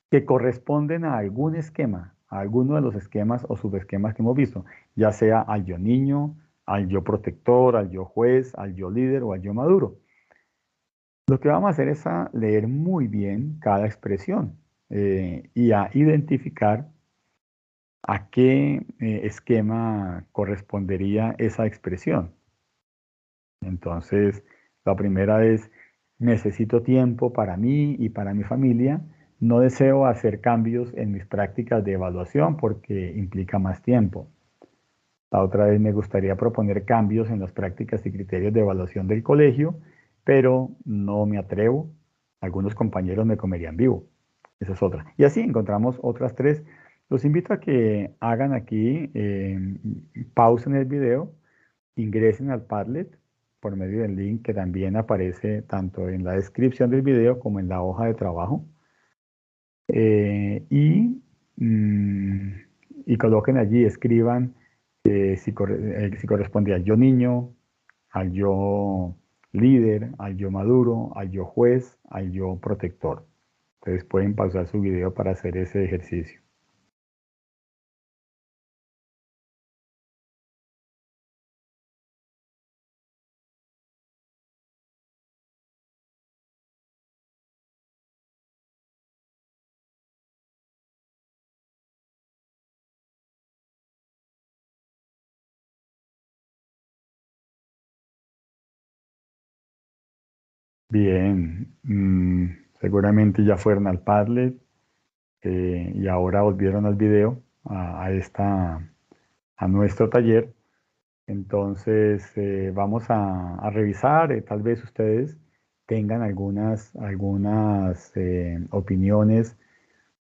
que corresponden a algún esquema, a alguno de los esquemas o subesquemas que hemos visto, ya sea al yo niño, al yo protector, al yo juez, al yo líder o al yo maduro. Lo que vamos a hacer es a leer muy bien cada expresión y a identificar a qué esquema correspondería esa expresión. Entonces, la primera es, necesito tiempo para mí y para mi familia, no deseo hacer cambios en mis prácticas de evaluación porque implica más tiempo. La otra vez me gustaría proponer cambios en las prácticas y criterios de evaluación del colegio, pero no me atrevo. Algunos compañeros me comerían vivo. Esa es otra. Y así encontramos otras tres. Los invito a que hagan aquí, pausen el video, ingresen al Padlet por medio del link que también aparece tanto en la descripción del video como en la hoja de trabajo. Y, mm, y coloquen allí, escriban si corresponde al yo niño, al yo líder, al yo maduro, al yo juez, al yo protector. Entonces pueden pausar su video para hacer ese ejercicio. Bien, seguramente ya fueron al Padlet y ahora volvieron al video, a nuestro taller. Entonces, vamos a revisar, tal vez ustedes tengan algunas opiniones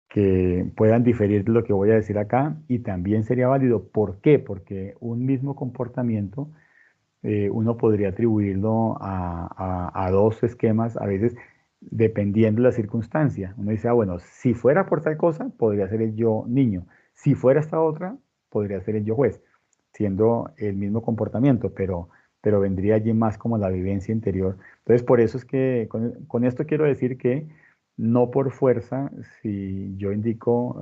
que puedan diferir de lo que voy a decir acá y también sería válido. ¿Por qué? Porque un mismo comportamiento uno podría atribuirlo a dos esquemas, a veces dependiendo de la circunstancia. Uno dice, bueno, si fuera por tal cosa, podría ser el yo niño. Si fuera esta otra, podría ser el yo juez, siendo el mismo comportamiento, pero vendría allí más como la vivencia interior. Entonces, por eso es que con esto quiero decir que no por fuerza, si yo indico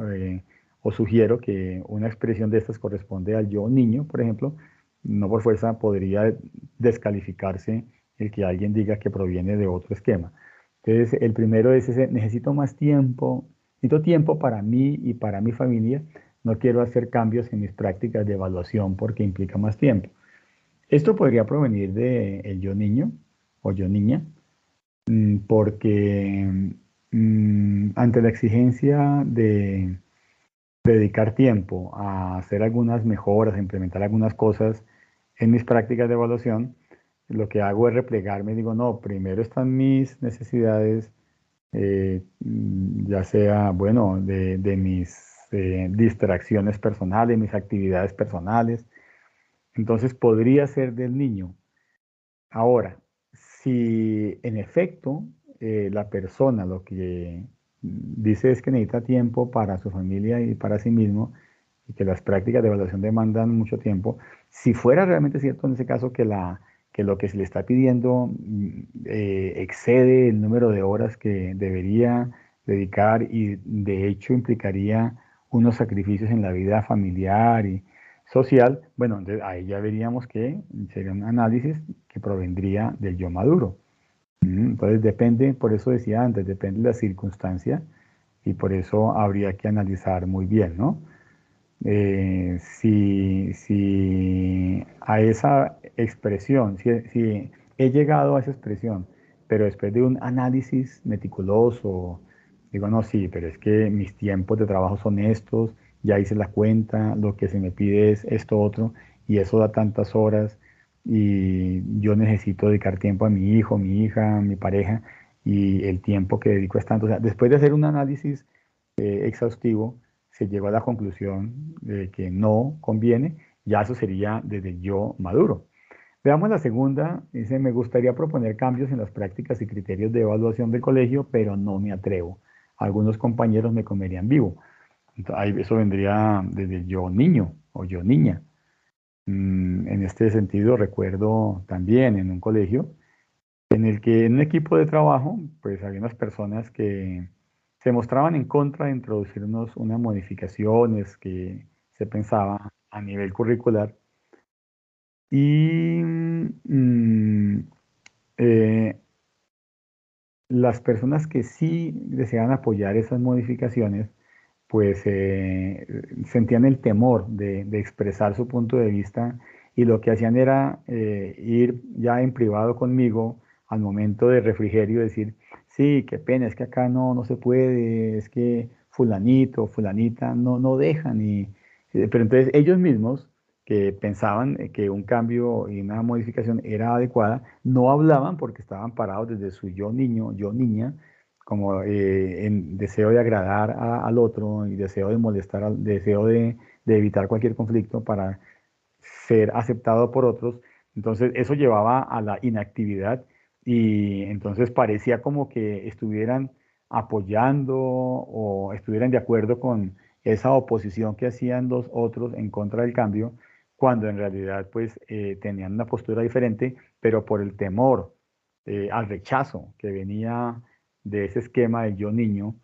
o sugiero que una expresión de estas corresponde al yo niño, por ejemplo, no por fuerza podría descalificarse el que alguien diga que proviene de otro esquema. Entonces, el primero es ese, necesito tiempo para mí y para mi familia, no quiero hacer cambios en mis prácticas de evaluación porque implica más tiempo. Esto podría provenir de el yo niño o yo niña, porque ante la exigencia de dedicar tiempo a hacer algunas mejoras, a implementar algunas cosas en mis prácticas de evaluación, lo que hago es replegarme y digo, no, primero están mis necesidades, ya sea, bueno, de mis distracciones personales, mis actividades personales. Entonces podría ser del niño. Ahora, si en efecto la persona lo que dice es que necesita tiempo para su familia y para sí mismo, y que las prácticas de evaluación demandan mucho tiempo, si fuera realmente cierto en ese caso que lo que se le está pidiendo excede el número de horas que debería dedicar y de hecho implicaría unos sacrificios en la vida familiar y social, bueno, entonces ahí ya veríamos que sería un análisis que provendría del yo maduro. Entonces depende, por eso decía antes, depende de la circunstancia y por eso habría que analizar muy bien, ¿no? Si a esa expresión, si he llegado a esa expresión, pero después de un análisis meticuloso, digo, no, sí, pero es que mis tiempos de trabajo son estos, ya hice la cuenta, lo que se me pide es esto otro, y eso da tantas horas, y yo necesito dedicar tiempo a mi hijo, mi hija, mi pareja, y el tiempo que dedico es tanto. O sea, después de hacer un análisis exhaustivo, se llegó a la conclusión de que no conviene, ya eso sería desde el yo maduro. Veamos la segunda, dice, me gustaría proponer cambios en las prácticas y criterios de evaluación del colegio, pero no me atrevo. Algunos compañeros me comerían vivo. Entonces, eso vendría desde el yo niño o yo niña. En este sentido, recuerdo también en un colegio en el que en un equipo de trabajo, pues había unas personas que se mostraban en contra de introducirnos unas modificaciones que se pensaba a nivel curricular y eh, las personas que sí deseaban apoyar esas modificaciones, pues sentían el temor de expresar su punto de vista y lo que hacían era ir ya en privado conmigo al momento de refrigerio decir, sí, qué pena, es que acá no se puede, es que fulanito, fulanita no dejan. Pero entonces ellos mismos que pensaban que un cambio y una modificación era adecuada, no hablaban porque estaban parados desde su yo niño, yo niña, como en deseo de agradar al otro y deseo de molestar, deseo de evitar cualquier conflicto para ser aceptado por otros. Entonces eso llevaba a la inactividad y entonces parecía como que estuvieran apoyando o estuvieran de acuerdo con esa oposición que hacían los otros en contra del cambio, cuando en realidad pues tenían una postura diferente, pero por el temor al rechazo que venía de ese esquema del yo niño,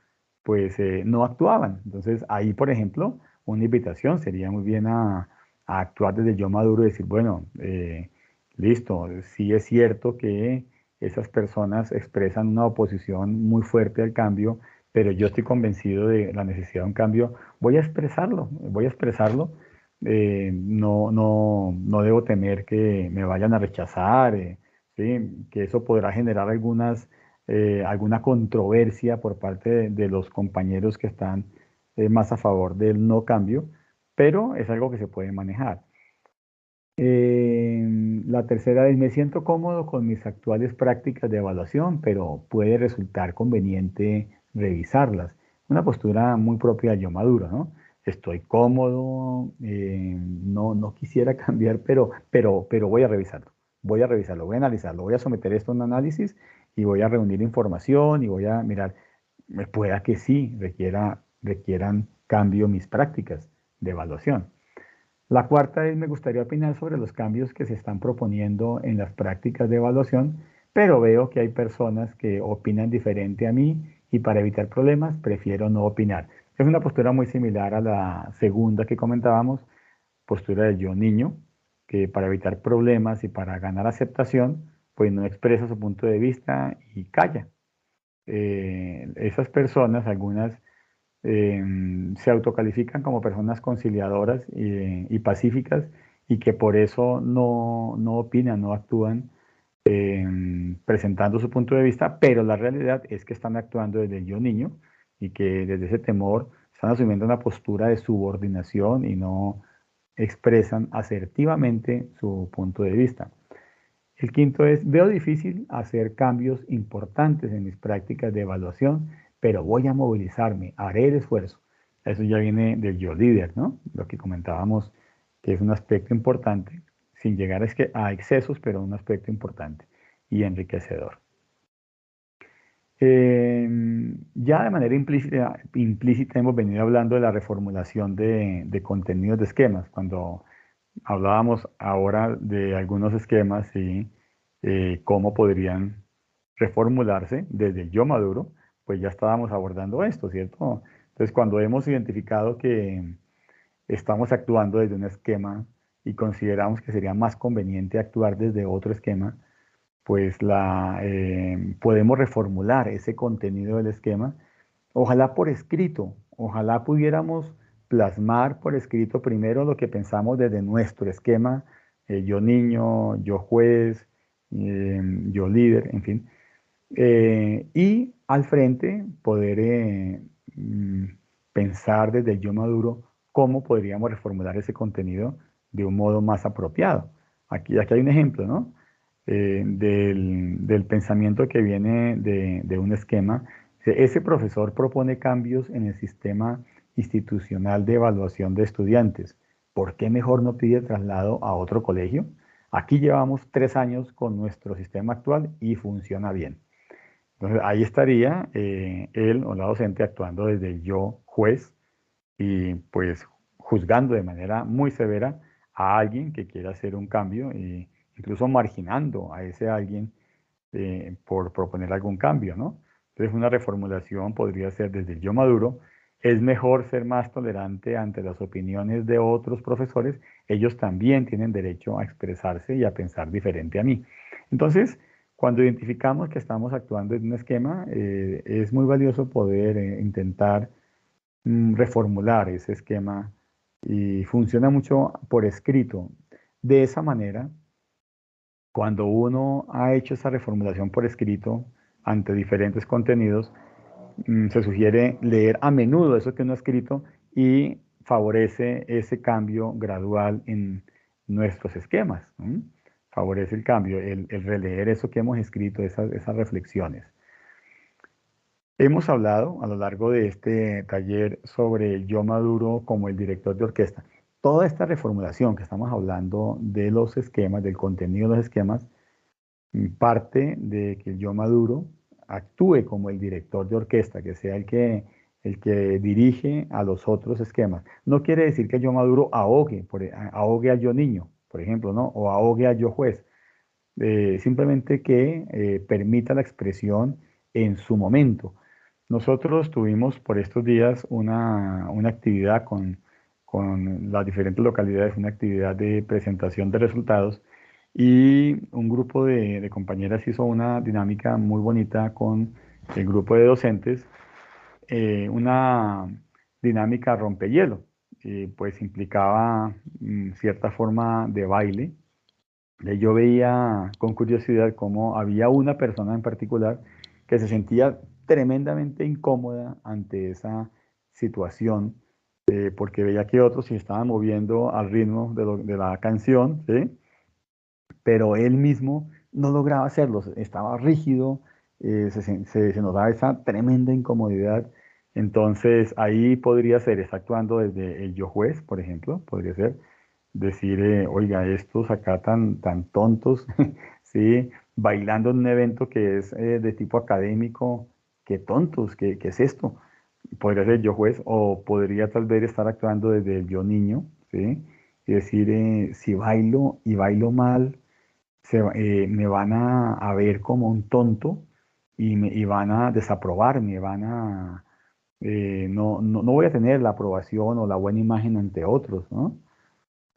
pues no actuaban. Entonces ahí, por ejemplo, una invitación sería muy bien a actuar desde el yo maduro y decir, bueno, listo, sí es cierto que esas personas expresan una oposición muy fuerte al cambio, pero yo estoy convencido de la necesidad de un cambio, voy a expresarlo, no debo temer que me vayan a rechazar, ¿sí? Que eso podrá generar alguna controversia por parte de los compañeros que están más a favor del no cambio, pero es algo que se puede manejar. La tercera es, me siento cómodo con mis actuales prácticas de evaluación, pero puede resultar conveniente revisarlas. Una postura muy propia de yo maduro, ¿no? Estoy cómodo, no quisiera cambiar, pero voy a revisarlo, voy a analizarlo, voy a someter esto a un análisis y voy a reunir información y voy a mirar, pueda que sí requieran cambio mis prácticas de evaluación. La cuarta es, me gustaría opinar sobre los cambios que se están proponiendo en las prácticas de evaluación, pero veo que hay personas que opinan diferente a mí y para evitar problemas prefiero no opinar. Es una postura muy similar a la segunda que comentábamos, postura del yo niño, que para evitar problemas y para ganar aceptación, pues no expresa su punto de vista y calla. Esas personas, algunas se autocalifican como personas conciliadoras y pacíficas y que por eso no opinan, no actúan presentando su punto de vista, pero la realidad es que están actuando desde el yo niño y que desde ese temor están asumiendo una postura de subordinación y no expresan asertivamente su punto de vista. El quinto es, veo difícil hacer cambios importantes en mis prácticas de evaluación, pero voy a movilizarme, haré el esfuerzo. Eso ya viene del yo líder, ¿no? Lo que comentábamos, que es un aspecto importante, sin llegar a excesos, pero un aspecto importante y enriquecedor. Ya de manera implícita hemos venido hablando de la reformulación de contenidos de esquemas. Cuando hablábamos ahora de algunos esquemas y cómo podrían reformularse desde el yo maduro, pues ya estábamos abordando esto, ¿cierto? Entonces, cuando hemos identificado que estamos actuando desde un esquema y consideramos que sería más conveniente actuar desde otro esquema, pues podemos reformular ese contenido del esquema, ojalá por escrito, ojalá pudiéramos plasmar por escrito primero lo que pensamos desde nuestro esquema, yo niño, yo juez, yo líder, en fin, y al frente poder mm, pensar desde el yo maduro cómo podríamos reformular ese contenido de un modo más apropiado. Aquí hay un ejemplo, ¿no? Del pensamiento que viene de un esquema. Ese profesor propone cambios en el sistema institucional de evaluación de estudiantes. ¿Por qué mejor no pide traslado a otro colegio? Aquí llevamos 3 años con nuestro sistema actual y funciona bien. Entonces ahí estaría él o la docente actuando desde el yo juez y pues juzgando de manera muy severa a alguien que quiera hacer un cambio e incluso marginando a ese alguien por proponer algún cambio, ¿no? Entonces una reformulación podría ser desde el yo maduro, es mejor ser más tolerante ante las opiniones de otros profesores, ellos también tienen derecho a expresarse y a pensar diferente a mí. Entonces, cuando identificamos que estamos actuando en un esquema, es muy valioso poder intentar reformular ese esquema y funciona mucho por escrito. De esa manera, cuando uno ha hecho esa reformulación por escrito ante diferentes contenidos, se sugiere leer a menudo eso que uno ha escrito y favorece ese cambio gradual en nuestros esquemas. Favorece el cambio, el releer eso que hemos escrito, esas reflexiones. Hemos hablado a lo largo de este taller sobre el yo maduro como el director de orquesta. Toda esta reformulación que estamos hablando de los esquemas, del contenido de los esquemas, parte de que el yo maduro actúe como el director de orquesta, que sea el que dirige a los otros esquemas. No quiere decir que el yo maduro ahogue a yo niño, por ejemplo, ¿no? O ahogue a yo juez. Simplemente que permita la expresión en su momento. Nosotros tuvimos por estos días una actividad con las diferentes localidades, una actividad de presentación de resultados y un grupo de compañeras hizo una dinámica muy bonita con el grupo de docentes, una dinámica rompehielo, pues implicaba cierta forma de baile. Yo veía con curiosidad cómo había una persona en particular que se sentía tremendamente incómoda ante esa situación, porque veía que otros se estaban moviendo al ritmo de la canción, ¿sí? Pero él mismo no lograba hacerlo, estaba rígido, se notaba esa tremenda incomodidad. Entonces ahí podría ser, está actuando desde el yo juez, por ejemplo, podría ser decir, oiga, estos acá tan tontos, sí, bailando en un evento que es de tipo académico, qué tontos, qué es esto. Podría ser yo juez o podría tal vez estar actuando desde el yo niño, sí, y decir, si bailo y bailo mal, me van a ver como un tonto y van a desaprobar, no voy a tener la aprobación o la buena imagen ante otros, ¿no?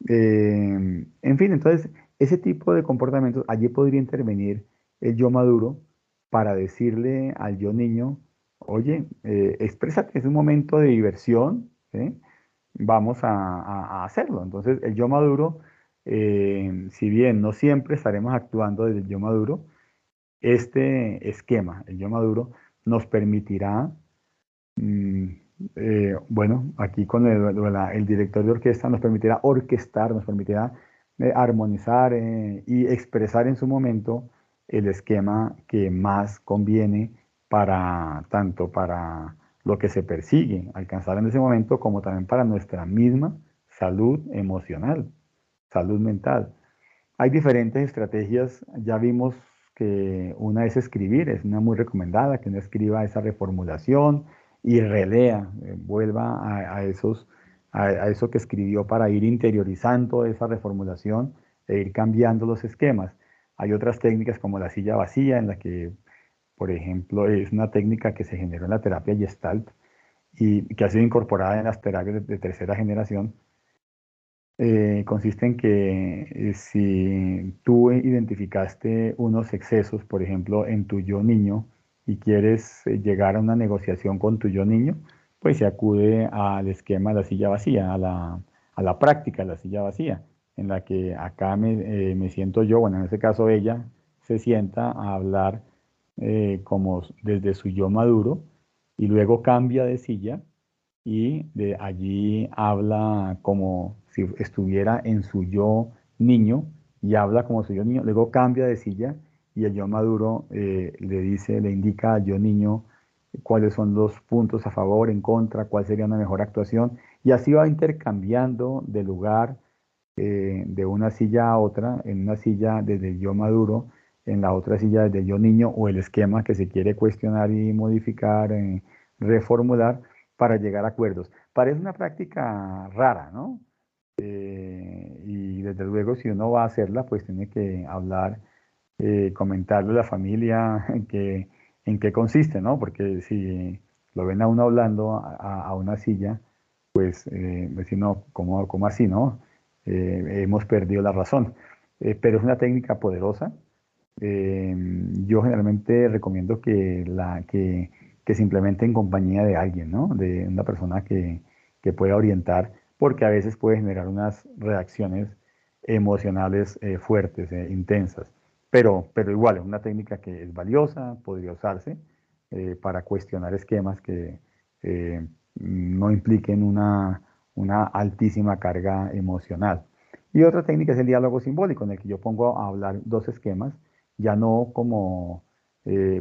En fin, entonces, ese tipo de comportamientos, allí podría intervenir el yo maduro para decirle al yo niño, oye, exprésate, es un momento de diversión, ¿sí? Vamos a hacerlo. Entonces, el yo maduro, si bien no siempre estaremos actuando desde el yo maduro, este esquema, el yo maduro, nos permitirá Mm, bueno, aquí con el director de orquesta nos permitirá orquestar, nos permitirá armonizar y expresar en su momento el esquema que más conviene para tanto para lo que se persigue alcanzar en ese momento como también para nuestra misma salud emocional, salud mental. Hay diferentes estrategias, ya vimos que una es escribir, es una muy recomendada, que uno escriba esa reformulación y relea, vuelva a eso que escribió para ir interiorizando esa reformulación e ir cambiando los esquemas. Hay otras técnicas como la silla vacía, en la que, por ejemplo, es una técnica que se generó en la terapia Gestalt y que ha sido incorporada en las terapias de tercera generación. Consiste en que si tú identificaste unos excesos, por ejemplo, en tu yo niño y quieres llegar a una negociación con tu yo niño, pues se acude al esquema de la silla vacía, a la práctica de la silla vacía, en la que acá me siento yo, bueno, en este caso ella se sienta a hablar como desde su yo maduro y luego cambia de silla y de allí habla como si estuviera en su yo niño y habla como su yo niño, luego cambia de silla y el yo maduro le indica al yo niño cuáles son los puntos a favor, en contra, cuál sería una mejor actuación y así va intercambiando de lugar de una silla a otra, en una silla desde el yo maduro, en la otra silla desde el yo niño o el esquema que se quiere cuestionar y modificar, reformular para llegar a acuerdos. Parece una práctica rara, ¿no? Y desde luego si uno va a hacerla, pues tiene que hablar, comentarle a la familia en qué consiste, ¿no? Porque si lo ven a uno hablando a una silla, pues decir, no, ¿cómo así, no? Hemos perdido la razón. Pero es una técnica poderosa. Eh, yo generalmente recomiendo que se implemente en compañía de alguien, ¿no? De una persona que pueda orientar, porque a veces puede generar unas reacciones emocionales fuertes, intensas. pero igual es una técnica que es valiosa, podría usarse para cuestionar esquemas que no impliquen una altísima carga emocional. Y otra técnica es el diálogo simbólico, en el que yo pongo a hablar dos esquemas, ya no como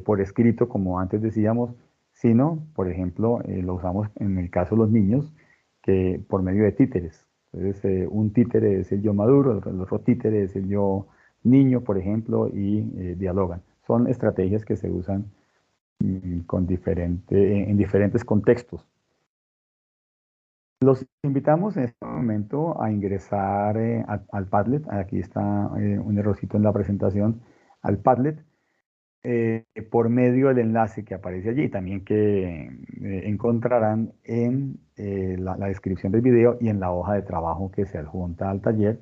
por escrito, como antes decíamos, sino, por ejemplo, lo usamos en el caso de los niños, que por medio de títeres. Entonces, un títere es el yo maduro, el otro títere es el yo niño, por ejemplo, y dialogan. Son estrategias que se usan en diferentes contextos. Los invitamos en este momento a ingresar al Padlet. Aquí está un errorcito en la presentación, al Padlet, por medio del enlace que aparece allí, también que encontrarán en la descripción del video y en la hoja de trabajo que se adjunta al taller.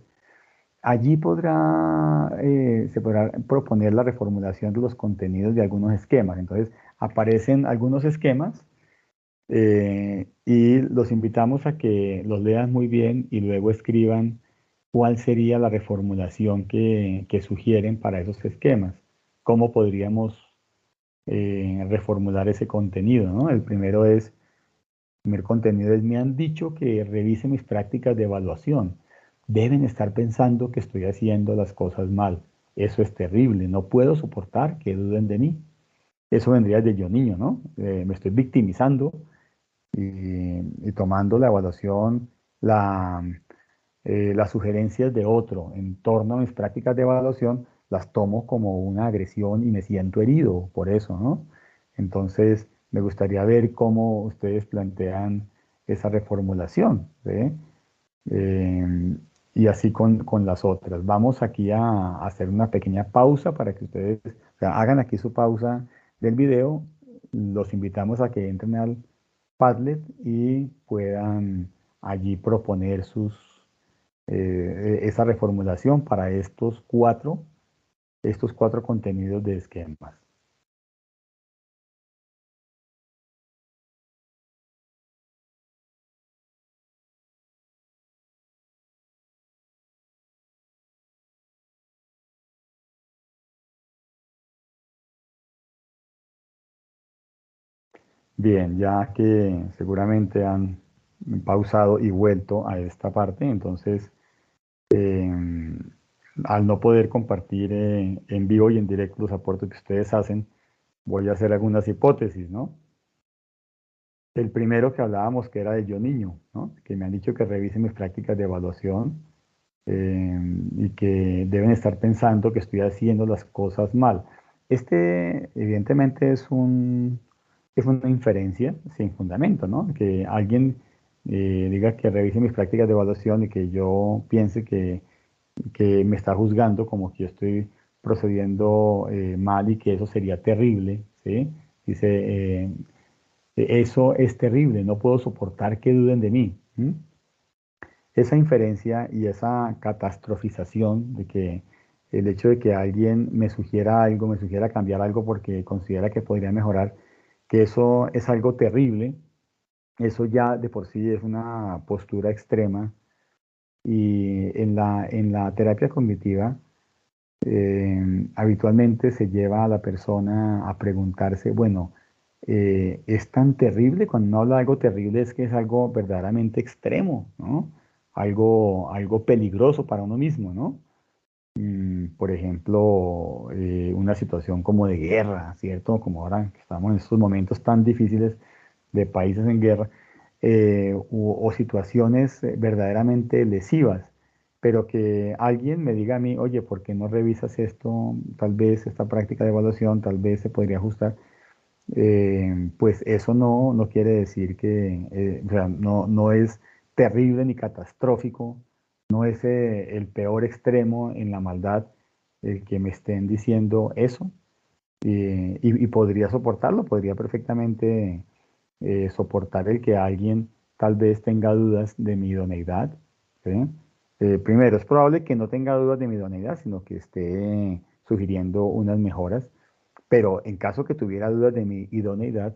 Allí se podrá proponer la reformulación de los contenidos de algunos esquemas. Entonces, aparecen algunos esquemas y los invitamos a que los lean muy bien y luego escriban cuál sería la reformulación que sugieren para esos esquemas. ¿Cómo podríamos reformular ese contenido, ¿no? El primer contenido es: me han dicho que revise mis prácticas de evaluación. Deben estar pensando que estoy haciendo las cosas mal. Eso es terrible. No puedo soportar que duden de mí. Eso vendría de yo niño, ¿no? Me estoy victimizando y tomando la evaluación, la, las sugerencias de otro en torno a mis prácticas de evaluación, las tomo como una agresión y me siento herido por eso, ¿no? Entonces, me gustaría ver cómo ustedes plantean esa reformulación, ¿sí? Eh, y así con las otras. Vamos aquí a hacer una pequeña pausa para que ustedes, o sea, hagan aquí su pausa del video. Los invitamos a que entren al Padlet y puedan allí proponer esa reformulación para estos cuatro contenidos de esquemas. Bien, ya que seguramente han pausado y vuelto a esta parte, entonces eh, al no poder compartir en vivo y en directo los aportes que ustedes hacen, voy a hacer algunas hipótesis, ¿no? El primero que hablábamos, que era de yo niño, ¿no? Que me han dicho que revise mis prácticas de evaluación y que deben estar pensando que estoy haciendo las cosas mal. Este, evidentemente, es una inferencia sin fundamento, ¿no? Que alguien diga que revise mis prácticas de evaluación y que yo piense que me está juzgando como que yo estoy procediendo mal y que eso sería terrible, ¿sí? Dice, eso es terrible, no puedo soportar que duden de mí. ¿Mm? Esa inferencia y esa catastrofización de que el hecho de que alguien me sugiera algo, me sugiera cambiar algo porque considera que podría mejorar, que eso es algo terrible, eso ya de por sí es una postura extrema. Y en la terapia cognitiva habitualmente se lleva a la persona a preguntarse, bueno, ¿es tan terrible? Cuando uno habla de algo terrible es que es algo verdaderamente extremo, ¿no? Algo peligroso para uno mismo, ¿no? Por ejemplo, una situación como de guerra, ¿cierto? Como ahora que estamos en estos momentos tan difíciles de países en guerra, o situaciones verdaderamente lesivas, pero que alguien me diga a mí, oye, ¿por qué no revisas esto? Tal vez esta práctica de evaluación, tal vez se podría ajustar. Pues eso no quiere decir que, o sea, no es terrible ni catastrófico, no es el peor extremo en la maldad el que me estén diciendo eso, y podría soportarlo, podría perfectamente soportar el que alguien tal vez tenga dudas de mi idoneidad, ¿sí? Primero, es probable que no tenga dudas de mi idoneidad, sino que esté sugiriendo unas mejoras, pero en caso que tuviera dudas de mi idoneidad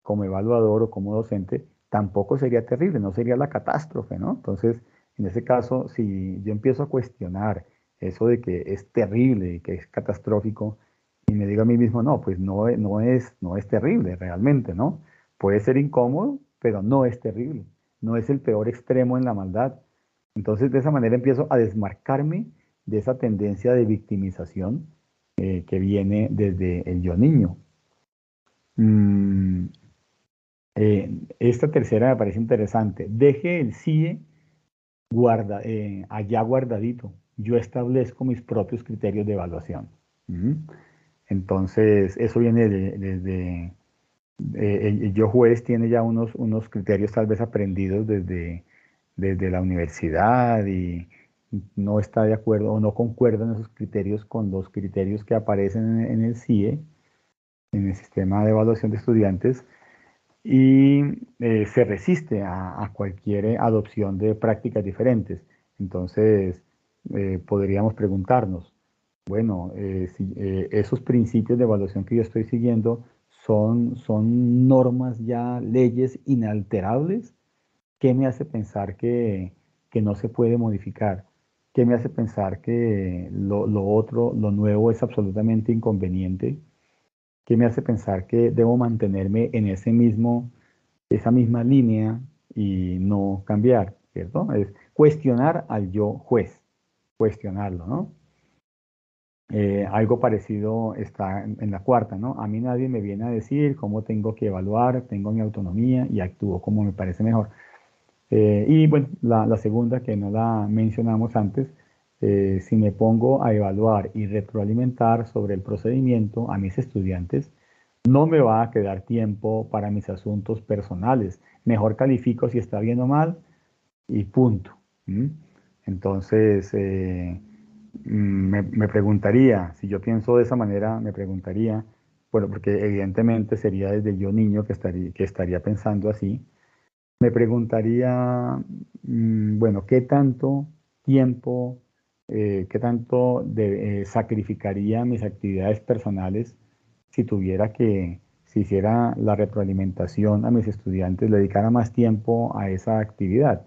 como evaluador o como docente, tampoco sería terrible, no sería la catástrofe, ¿no? Entonces, en ese caso, si yo empiezo a cuestionar eso de que es terrible, que es catastrófico, y me digo a mí mismo, no, pues no es terrible realmente, ¿no? Puede ser incómodo, pero no es terrible, no es el peor extremo en la maldad. Entonces, de esa manera empiezo a desmarcarme de esa tendencia de victimización que viene desde el yo niño. Mm, esta tercera me parece interesante. Deje el CIE allá guardadito. Yo establezco mis propios criterios de evaluación. Ujú. Entonces, eso viene el yo juez tiene ya unos criterios tal vez aprendidos desde la universidad y no está de acuerdo o no concuerdan esos criterios con los criterios que aparecen en el CIE, en el sistema de evaluación de estudiantes, y se resiste a cualquier adopción de prácticas diferentes. Entonces, podríamos preguntarnos, bueno, si esos principios de evaluación que yo estoy siguiendo son normas ya, leyes inalterables. ¿Qué me hace pensar que no se puede modificar? ¿Qué me hace pensar que lo otro, lo nuevo es absolutamente inconveniente? ¿Qué me hace pensar que debo mantenerme en esa misma línea y no cambiar? ¿Cierto? Es cuestionar al yo juez, cuestionarlo, ¿no? Algo parecido está en la cuarta, ¿no? A mí nadie me viene a decir cómo tengo que evaluar, tengo mi autonomía y actúo como me parece mejor. Y bueno, la segunda que no la mencionamos antes, si me pongo a evaluar y retroalimentar sobre el procedimiento a mis estudiantes, no me va a quedar tiempo para mis asuntos personales. Mejor califico si está bien o mal y punto. ¿Mm? Entonces, me preguntaría, si yo pienso de esa manera, me preguntaría, bueno, porque evidentemente sería desde yo niño que estaría pensando así, me preguntaría, bueno, ¿qué tanto tiempo, qué tanto sacrificaría mis actividades personales si tuviera si hiciera la retroalimentación a mis estudiantes, le dedicara más tiempo a esa actividad?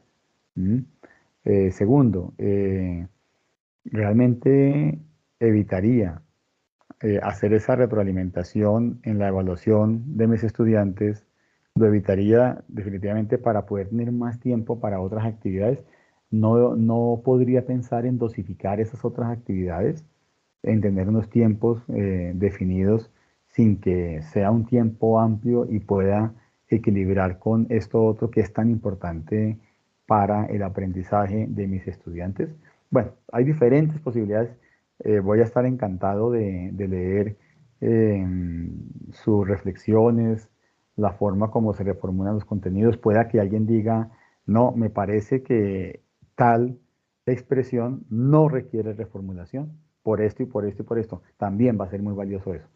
¿Mm? Segundo, realmente evitaría hacer esa retroalimentación en la evaluación de mis estudiantes, lo evitaría definitivamente para poder tener más tiempo para otras actividades. No podría pensar en dosificar esas otras actividades, en tener unos tiempos definidos sin que sea un tiempo amplio y pueda equilibrar con esto otro que es tan importante para el aprendizaje de mis estudiantes. Bueno, hay diferentes posibilidades. Voy a estar encantado de leer eh, sus reflexiones, la forma como se reformulan los contenidos. Pueda que alguien diga, no, me parece que tal expresión no requiere reformulación por esto y por esto y por esto. También va a ser muy valioso eso.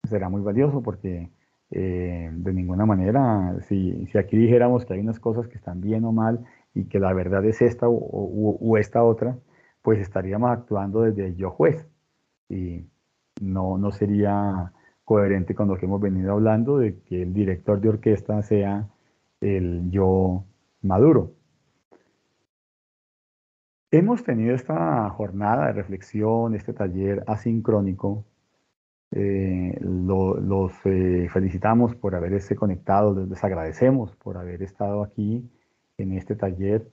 Será muy valioso porque de ninguna manera, si aquí dijéramos que hay unas cosas que están bien o mal y que la verdad es esta o esta otra, pues estaríamos actuando desde el yo juez y no sería coherente con lo que hemos venido hablando de que el director de orquesta sea el yo maduro. Hemos tenido esta jornada de reflexión, este taller asincrónico. Los felicitamos por haberse conectado, les agradecemos por haber estado aquí en este taller.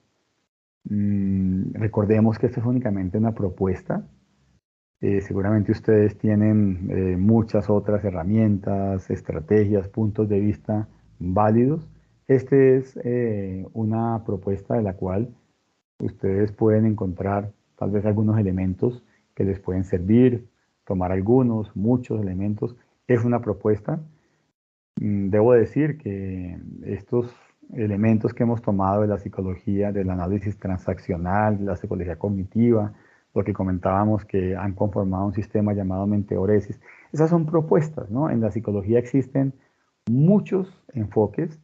Recordemos que esto es únicamente una propuesta. Seguramente ustedes tienen muchas otras herramientas, estrategias, puntos de vista válidos. Este es una propuesta de la cual ustedes pueden encontrar tal vez algunos elementos que les pueden servir, tomar algunos, muchos elementos. Es una propuesta. Debo decir que estos elementos que hemos tomado de la psicología, del análisis transaccional, de la psicología cognitiva, lo que comentábamos que han conformado un sistema llamado menteoresis, esas son propuestas, ¿no? En la psicología existen muchos enfoques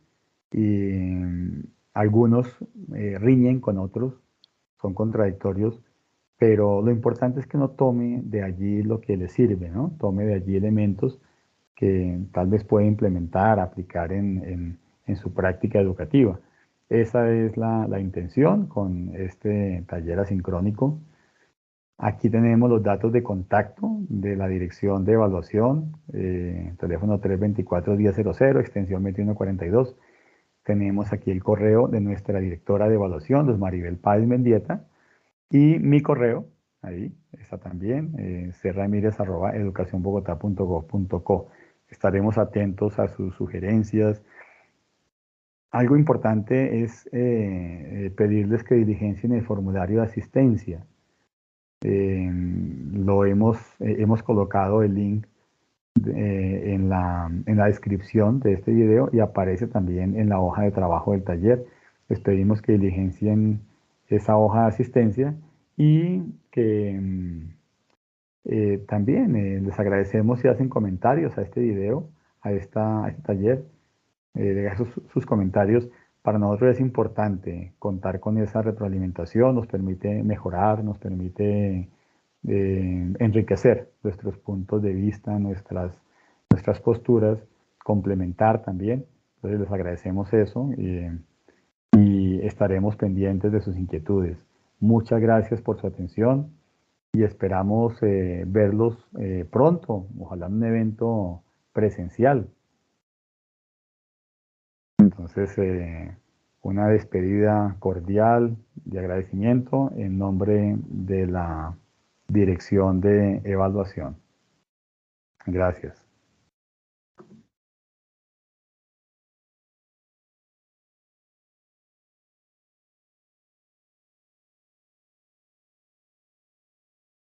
y algunos riñen con otros, son contradictorios, pero lo importante es que no tome de allí lo que le sirve, ¿no? Tome de allí elementos que tal vez puede implementar, aplicar en su práctica educativa. Esa es la intención con este taller asincrónico. Aquí tenemos los datos de contacto de la dirección de evaluación, teléfono 324-1000, extensión 2142. Tenemos aquí el correo de nuestra directora de evaluación, Luz Maribel Páez Mendieta, y mi correo, ahí está también, cramirez@educacionbogotá.gov.co. Estaremos atentos a sus sugerencias. Algo importante es pedirles que diligencien el formulario de asistencia. Hemos colocado el link en la descripción de este video y aparece también en la hoja de trabajo del taller. Les pedimos que diligencien esa hoja de asistencia y que también les agradecemos si hacen comentarios a este video, a este taller. Dejar sus comentarios. Para nosotros es importante contar con esa retroalimentación, nos permite mejorar, nos permite enriquecer nuestros puntos de vista, nuestras posturas, complementar también. Entonces les agradecemos eso y estaremos pendientes de sus inquietudes. Muchas gracias por su atención y esperamos verlos pronto, ojalá en un evento presencial. Entonces, una despedida cordial de agradecimiento en nombre de la Dirección de Evaluación. Gracias.